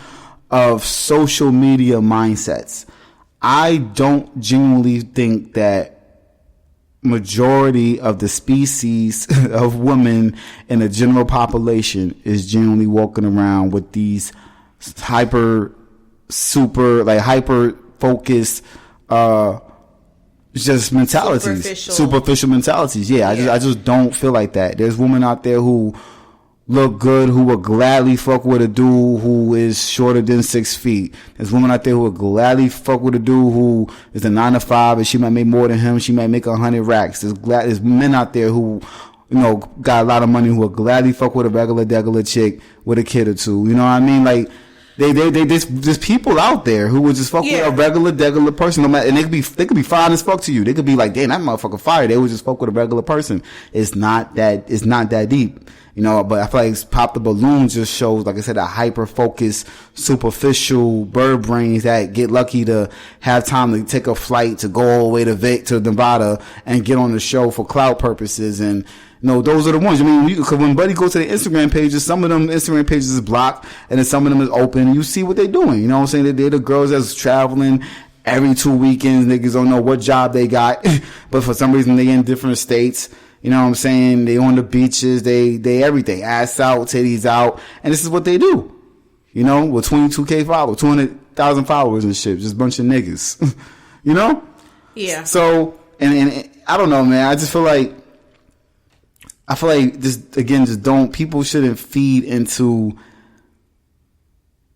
of social media mindsets. I don't genuinely think that majority of the species of women in the general population is genuinely walking around with these hyper focused just mentalities, superficial mentalities. Yeah, I just don't feel like that. There's women out there who look good, who would gladly fuck with a dude who is shorter than 6 feet. There's women out there who would gladly fuck with a dude who is a 9-to-5 and she might make more than him. She might make 100 racks. There's men out there who, you know, got a lot of money who would gladly fuck with a regular chick with a kid or two. You know what I mean? Like, there's people out there who would just fuck with a regular person, no matter, and they could be fine as fuck to you. They could be like, damn, that motherfucker fire. They would just fuck with a regular person. It's not that deep, you know. But I feel like Pop the Balloon just shows, like I said, a hyper focused, superficial bird brains that get lucky to have time to take a flight to go all the way to Nevada and get on the show for clout purposes. And no, those are the ones. I mean, because when Buddy goes to the Instagram pages, some of them Instagram pages is blocked, and then some of them is open. You see what they're doing. You know what I'm saying? They're the girls that's traveling every 2 weekends. Niggas don't know what job they got, but for some reason they in different states. You know what I'm saying? They on the beaches. They everything. Ass out, titties out, and this is what they do. You know, with 22K followers, 200,000 followers and shit, just a bunch of niggas. You know? Yeah. So, and I don't know, man. I feel like people shouldn't feed into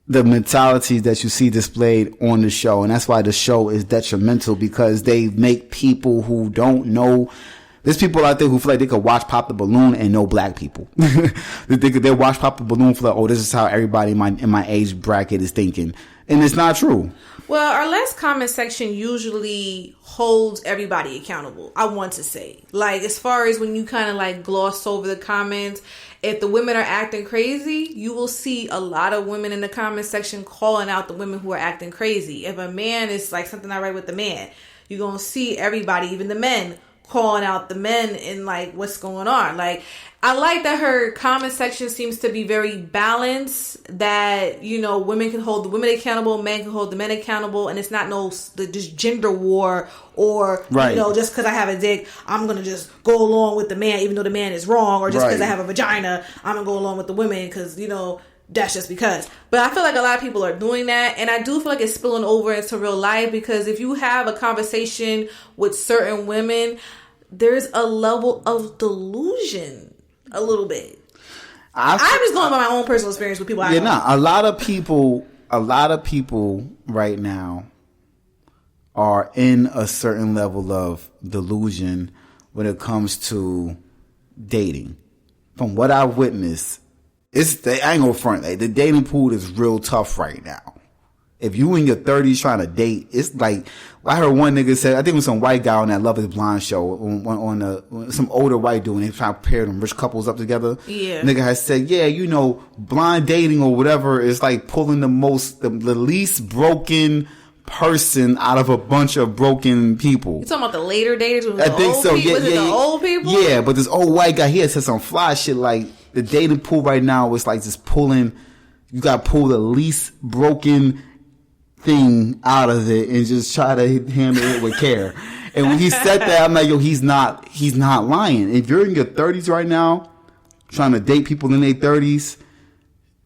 the mentalities that you see displayed on the show. And that's why the show is detrimental, because they make people who don't know. There's people out there who feel like they could watch Pop the Balloon and know black people. They'll watch Pop the Balloon for like, oh, this is how everybody in my age bracket is thinking. And it's not true. Well, our last comment section usually holds everybody accountable, I want to say. Like, as far as when you kind of like gloss over the comments, if the women are acting crazy, you will see a lot of women in the comment section calling out the women who are acting crazy. If a man is like something not right with the man, you're going to see everybody, even the men, calling out the men and like what's going on. Like, I like that her comment section seems to be very balanced, that, you know, women can hold the women accountable, men can hold the men accountable, and it's not just gender war or, right. you know, just because I have a dick, I'm going to just go along with the man even though the man is wrong, or just because I have a vagina, I'm going to go along with the women because, you know, that's just because. But I feel like a lot of people are doing that, and I do feel like it's spilling over into real life, because if you have a conversation with certain women, there's a level of delusion. A little bit. I'm just going by my own personal experience with people. A lot of people right now are in a certain level of delusion when it comes to dating. From what I've witnessed, I ain't gonna front. Like, the dating pool is real tough right now. If you in your 30s trying to date, it's like, I heard one nigga say, I think it was some white guy on that Love is Blind show, on some older white dude, and they trying to pair them rich couples up together. Yeah. Nigga has said, yeah, you know, blind dating or whatever is like pulling the least broken person out of a bunch of broken people. You talking about the later daters? I think so. Yeah, was it the old people? Yeah, but this old white guy, he had said some fly shit like, the dating pool right now is like just pulling, you got to pull the least broken thing out of it and just try to handle it with care. And when he said that, I'm like, yo, he's not lying. If you're in your 30s right now trying to date people in their 30s,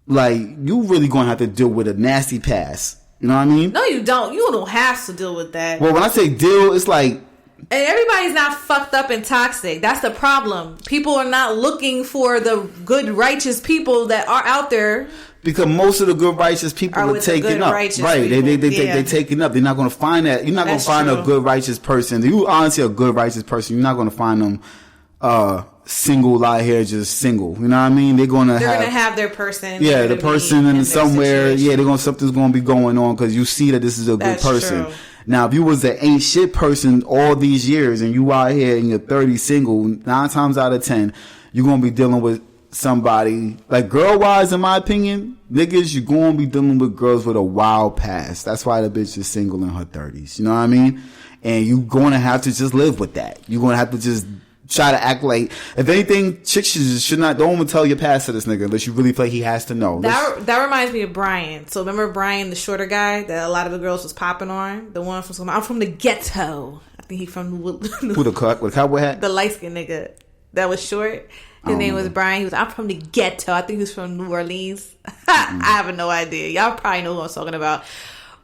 like, you really gonna have to deal with a nasty past. You know what I mean? No, you don't. You don't have to deal with that. Well, when I say deal, it's like, and everybody's not fucked up and toxic. That's the problem. People are not looking for the good, righteous people that are out there. Because most of the good, righteous people are taken up. Right. They taken up. They're not going to find that. You're not going to find a good, righteous person. If you honestly a good, righteous person, you're not going to find them single out here, just single. You know what I mean? They're going to have their person. Yeah, the person in somewhere. Yeah, something's going to be going on because you see that this is a good person. True. Now, if you was an ain't shit person all these years and you out here in your 30s single, 9 times out of 10, you're going to be dealing with somebody, like, girl-wise, in my opinion, niggas, you're going to be dealing with girls with a wild past. That's why the bitch is single in her 30s. You know what I mean? And you're going to have to just live with that. You're going to have to just try to act like, if anything, chicks should not, don't even tell your past to this nigga unless you really feel like he has to know. That reminds me of Brian. So remember Brian, the shorter guy that a lot of the girls was popping on? The one from, I'm from the ghetto. I think he from who, the cowboy hat? The light-skinned nigga that was short. His name was Brian. He was, I'm from the ghetto. I think he was from New Orleans. I have no idea. Y'all probably know who I'm talking about.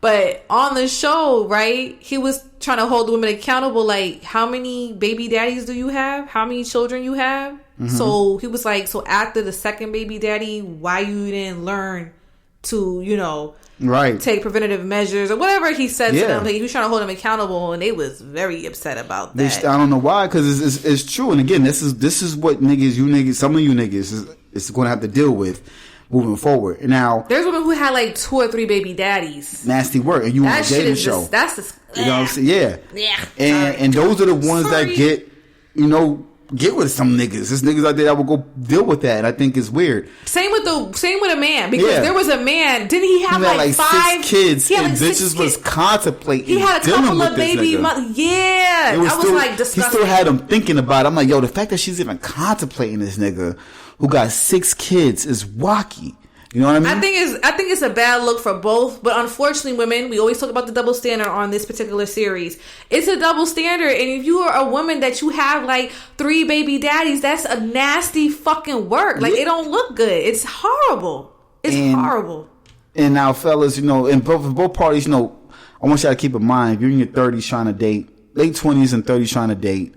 But on the show, right, he was trying to hold the women accountable. Like, how many baby daddies do you have? How many children you have? Mm-hmm. So he was like, so after the second baby daddy, why you didn't learn to, you know, take preventative measures or whatever he said to them. Like, he was trying to hold them accountable, and they was very upset about that. I don't know why, because it's true. And again, this is what some of you niggas is going to have to deal with moving forward. Now, there's women who had like 2 or 3 baby daddies. Nasty work, and you on a dating show. That's just, you know what I'm saying? Yeah. Yeah. And those are the ones that get with some niggas. There's niggas out there that will go deal with that, and I think it's weird. Same with a man, because there was a man. Didn't he have like 5 kids? He had and bitches was contemplating. He had a couple of baby. I was like disgusting. He still had him thinking about it. I'm like, yo, the fact that she's even contemplating this nigga who got 6 kids is wacky. You know what I mean? I think it's a bad look for both, but unfortunately, women, we always talk about the double standard on this particular series. It's a double standard, and if you are a woman that you have like 3 baby daddies, that's a nasty fucking work. Like, it don't look good. It's horrible. Horrible. And now, fellas, you know, in both parties, you know, I want y'all to keep in mind, if you're in your 30s trying to date, late 20s and 30s trying to date,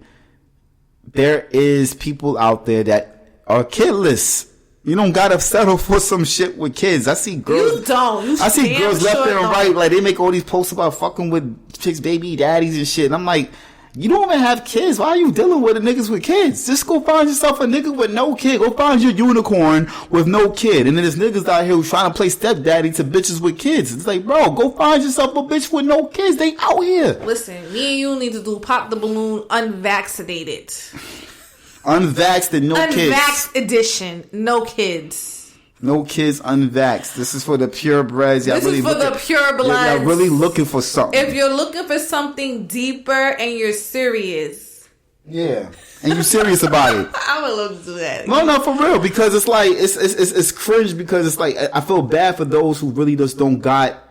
there is people out there that are kidless. You don't gotta settle for some shit with kids. I see girls. You don't. I see girls left and right. Like, they make all these posts about fucking with chicks' baby daddies and shit. And I'm like, you don't even have kids. Why are you dealing with the niggas with kids? Just go find yourself a nigga with no kid. Go find your unicorn with no kid. And then there's niggas out here who trying to play stepdaddy to bitches with kids. It's like, bro, go find yourself a bitch with no kids. They out here. Listen, me and you need to do pop the balloon unvaccinated. Unvaxxed and no kids. Unvaxxed edition. No kids. No kids, unvaxxed. This is for the purebreds. This is for the purebloods. Y'all really looking for something. If you're looking for something deeper and you're serious, Yeah, and you serious about it. I would love to do that. No, for real, because it's like it's cringe, because it's like I feel bad for those who really just don't got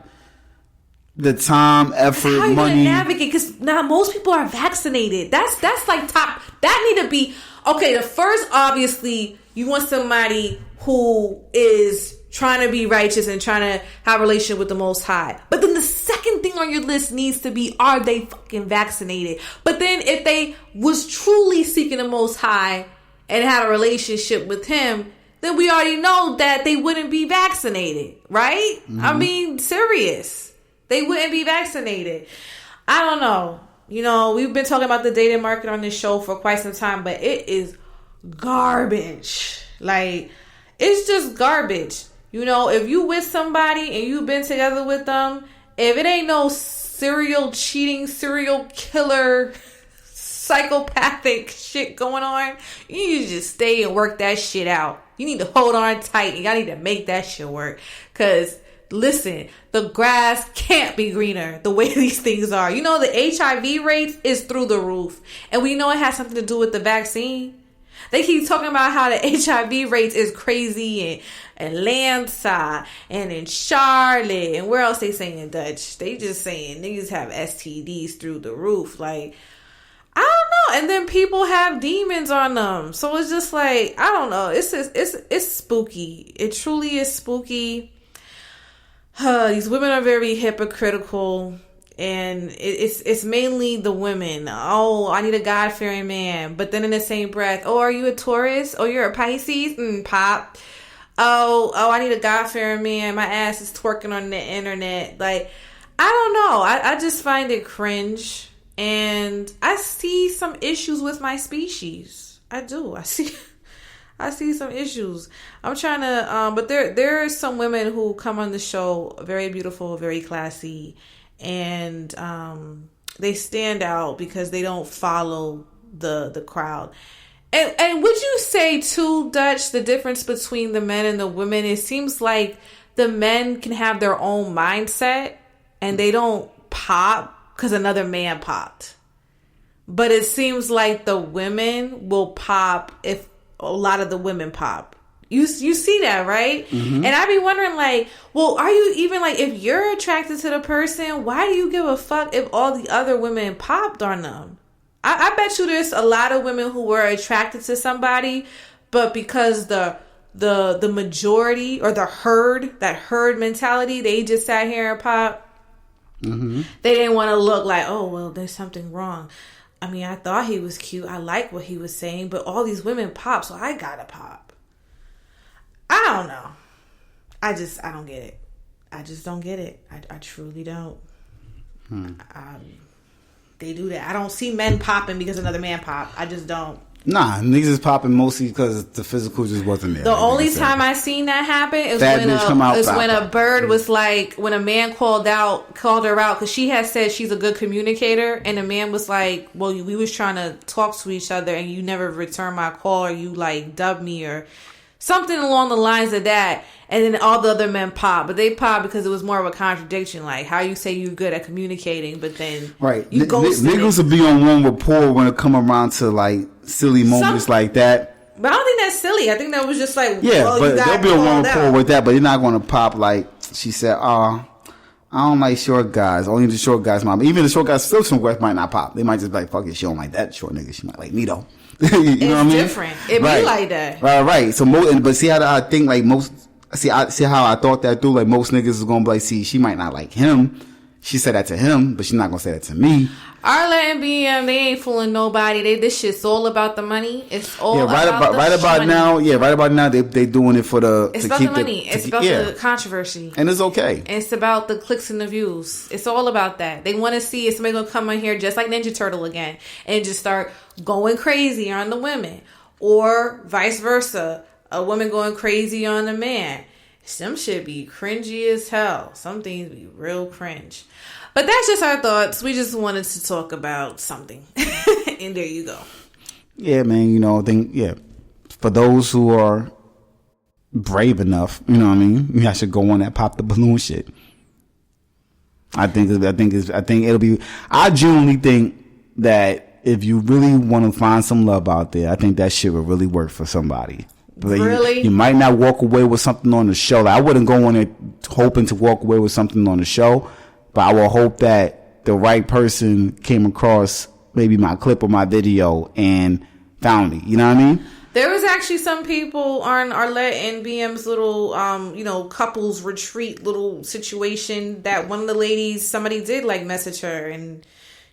the time, effort, How you money. gonna navigate? Because now most people are vaccinated. That's like top. That need to be okay. The first, obviously, you want somebody who is trying to be righteous and trying to have a relationship with the Most High. But then the second thing on your list needs to be, are they fucking vaccinated? But then if they was truly seeking the Most High and had a relationship with him, then we already know that they wouldn't be vaccinated, right? Mm-hmm. I mean, serious. They wouldn't be vaccinated. I don't know. You know, we've been talking about the dating market on this show for quite some time, but it is garbage. Like, it's just garbage. You know, if you with somebody and you've been together with them, if it ain't no serial cheating, serial killer, psychopathic shit going on, you need to just stay and work that shit out. You need to hold on tight and y'all need to make that shit work. Because, listen, the grass can't be greener the way these things are. You know, the HIV rates is through the roof. And we know it has something to do with the vaccine. They keep talking about how the HIV rates is crazy in Atlanta and in Charlotte. And where else they saying in Dutch? They just saying niggas have STDs through the roof. Like, I don't know. And then people have demons on them. So it's just like, I don't know. It's spooky. It truly is spooky. These women are very hypocritical. And it's mainly the women. Oh, I need a God-fearing man. But then in the same breath, oh, are you a Taurus? Oh, you're a Pisces? Pop. Oh, I need a God-fearing man. My ass is twerking on the internet. Like, I don't know. I just find it cringe. And I see some issues with my species. I do. I see some issues. I'm trying to, but there are some women who come on the show, very beautiful, very classy. And they stand out because they don't follow the crowd. And would you say too, Dutch, the difference between the men and the women? It seems like the men can have their own mindset and they don't pop because another man popped. But it seems like the women will pop if a lot of the women pop. You see that, right? Mm-hmm. And I be wondering, like, well, are you even, like, if you're attracted to the person, why do you give a fuck if all the other women popped on them? I bet you there's a lot of women who were attracted to somebody, but because the majority or the herd, that herd mentality, they just sat here and popped. Mm-hmm. They didn't want to look like, oh, well, there's something wrong. I mean, I thought he was cute. I like what he was saying, but all these women pop, so I gotta pop. I don't know. I don't get it. I just don't get it. I truly don't. They do that. I don't see men popping because another man popped. I just don't. Nah, niggas is popping mostly because the physical just wasn't there. The only time I seen that happen is when a bird was like, when a man called her out because she had said she's a good communicator, and the man was like, well, we was trying to talk to each other and you never returned my call, or you like dubbed me or something along the lines of that. And then all the other men pop, but they pop because it was more of a contradiction. Like, how you say you're good at communicating, but then right, niggas will be on one rapport when it come around to like silly moments like that. But I don't think that's silly. I think that was just like, yeah, well, but they'll be on one rapport with that. But they're not going to pop like she said. I don't like short guys. Only the short guys might. Even the short guys, still some guys might not pop. They might just be like, fuck it, she don't like that short nigga. She might like me though. You know what I mean? Different. It be like that. Right. So but see how I think like most. See how I thought that through. Like most niggas is gonna be like, see, she might not like him. She said that to him, but she's not gonna say that to me. Arlette and BM, they ain't fooling nobody. This shit's all about the money. It's all right about now. They doing it for the. It's about the money. It's about the controversy, and it's okay. It's about the clicks and the views. It's all about that. They want to see if somebody gonna come in here just like Ninja Turtle again and just start going crazy on the women, or vice versa. A woman going crazy on a man. Some shit be cringy as hell. Some things be real cringe. But that's just our thoughts. We just wanted to talk about something. And there you go. Yeah, man. You know, for those who are brave enough, you know what I mean? I should go on that pop the balloon shit. I think it'll be. I genuinely think that if you really want to find some love out there, I think that shit would really work for somebody. But really? You might not walk away with something on the show. Like, I wouldn't go on it hoping to walk away with something on the show, but I will hope that the right person came across maybe my clip or my video and found me. You know what I mean? There was actually some people on Arlette and BM's little, couples retreat little situation that one of the ladies, somebody did like message her, and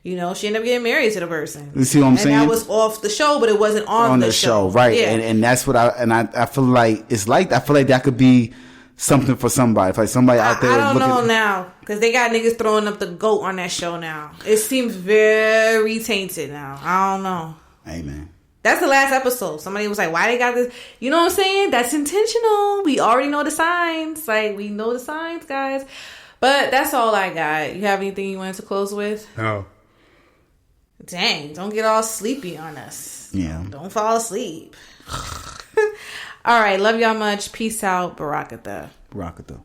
she ended up getting married to the person. You see what I'm saying? And that was off the show, but it wasn't on the show. Right? Yeah. And that's what I feel like I feel like that could be something for somebody. If like somebody out there, I don't know now, because they got niggas throwing up the goat on that show now. It seems very tainted now. I don't know. Hey man. That's the last episode. Somebody was like, why they got this? You know what I'm saying? That's intentional. We already know the signs. Like, we know the signs, guys. But that's all I got. You have anything you wanted to close with? No. Dang, don't get all sleepy on us. Yeah. Don't fall asleep. All right. Love y'all much. Peace out. Barakatha. Barakatha.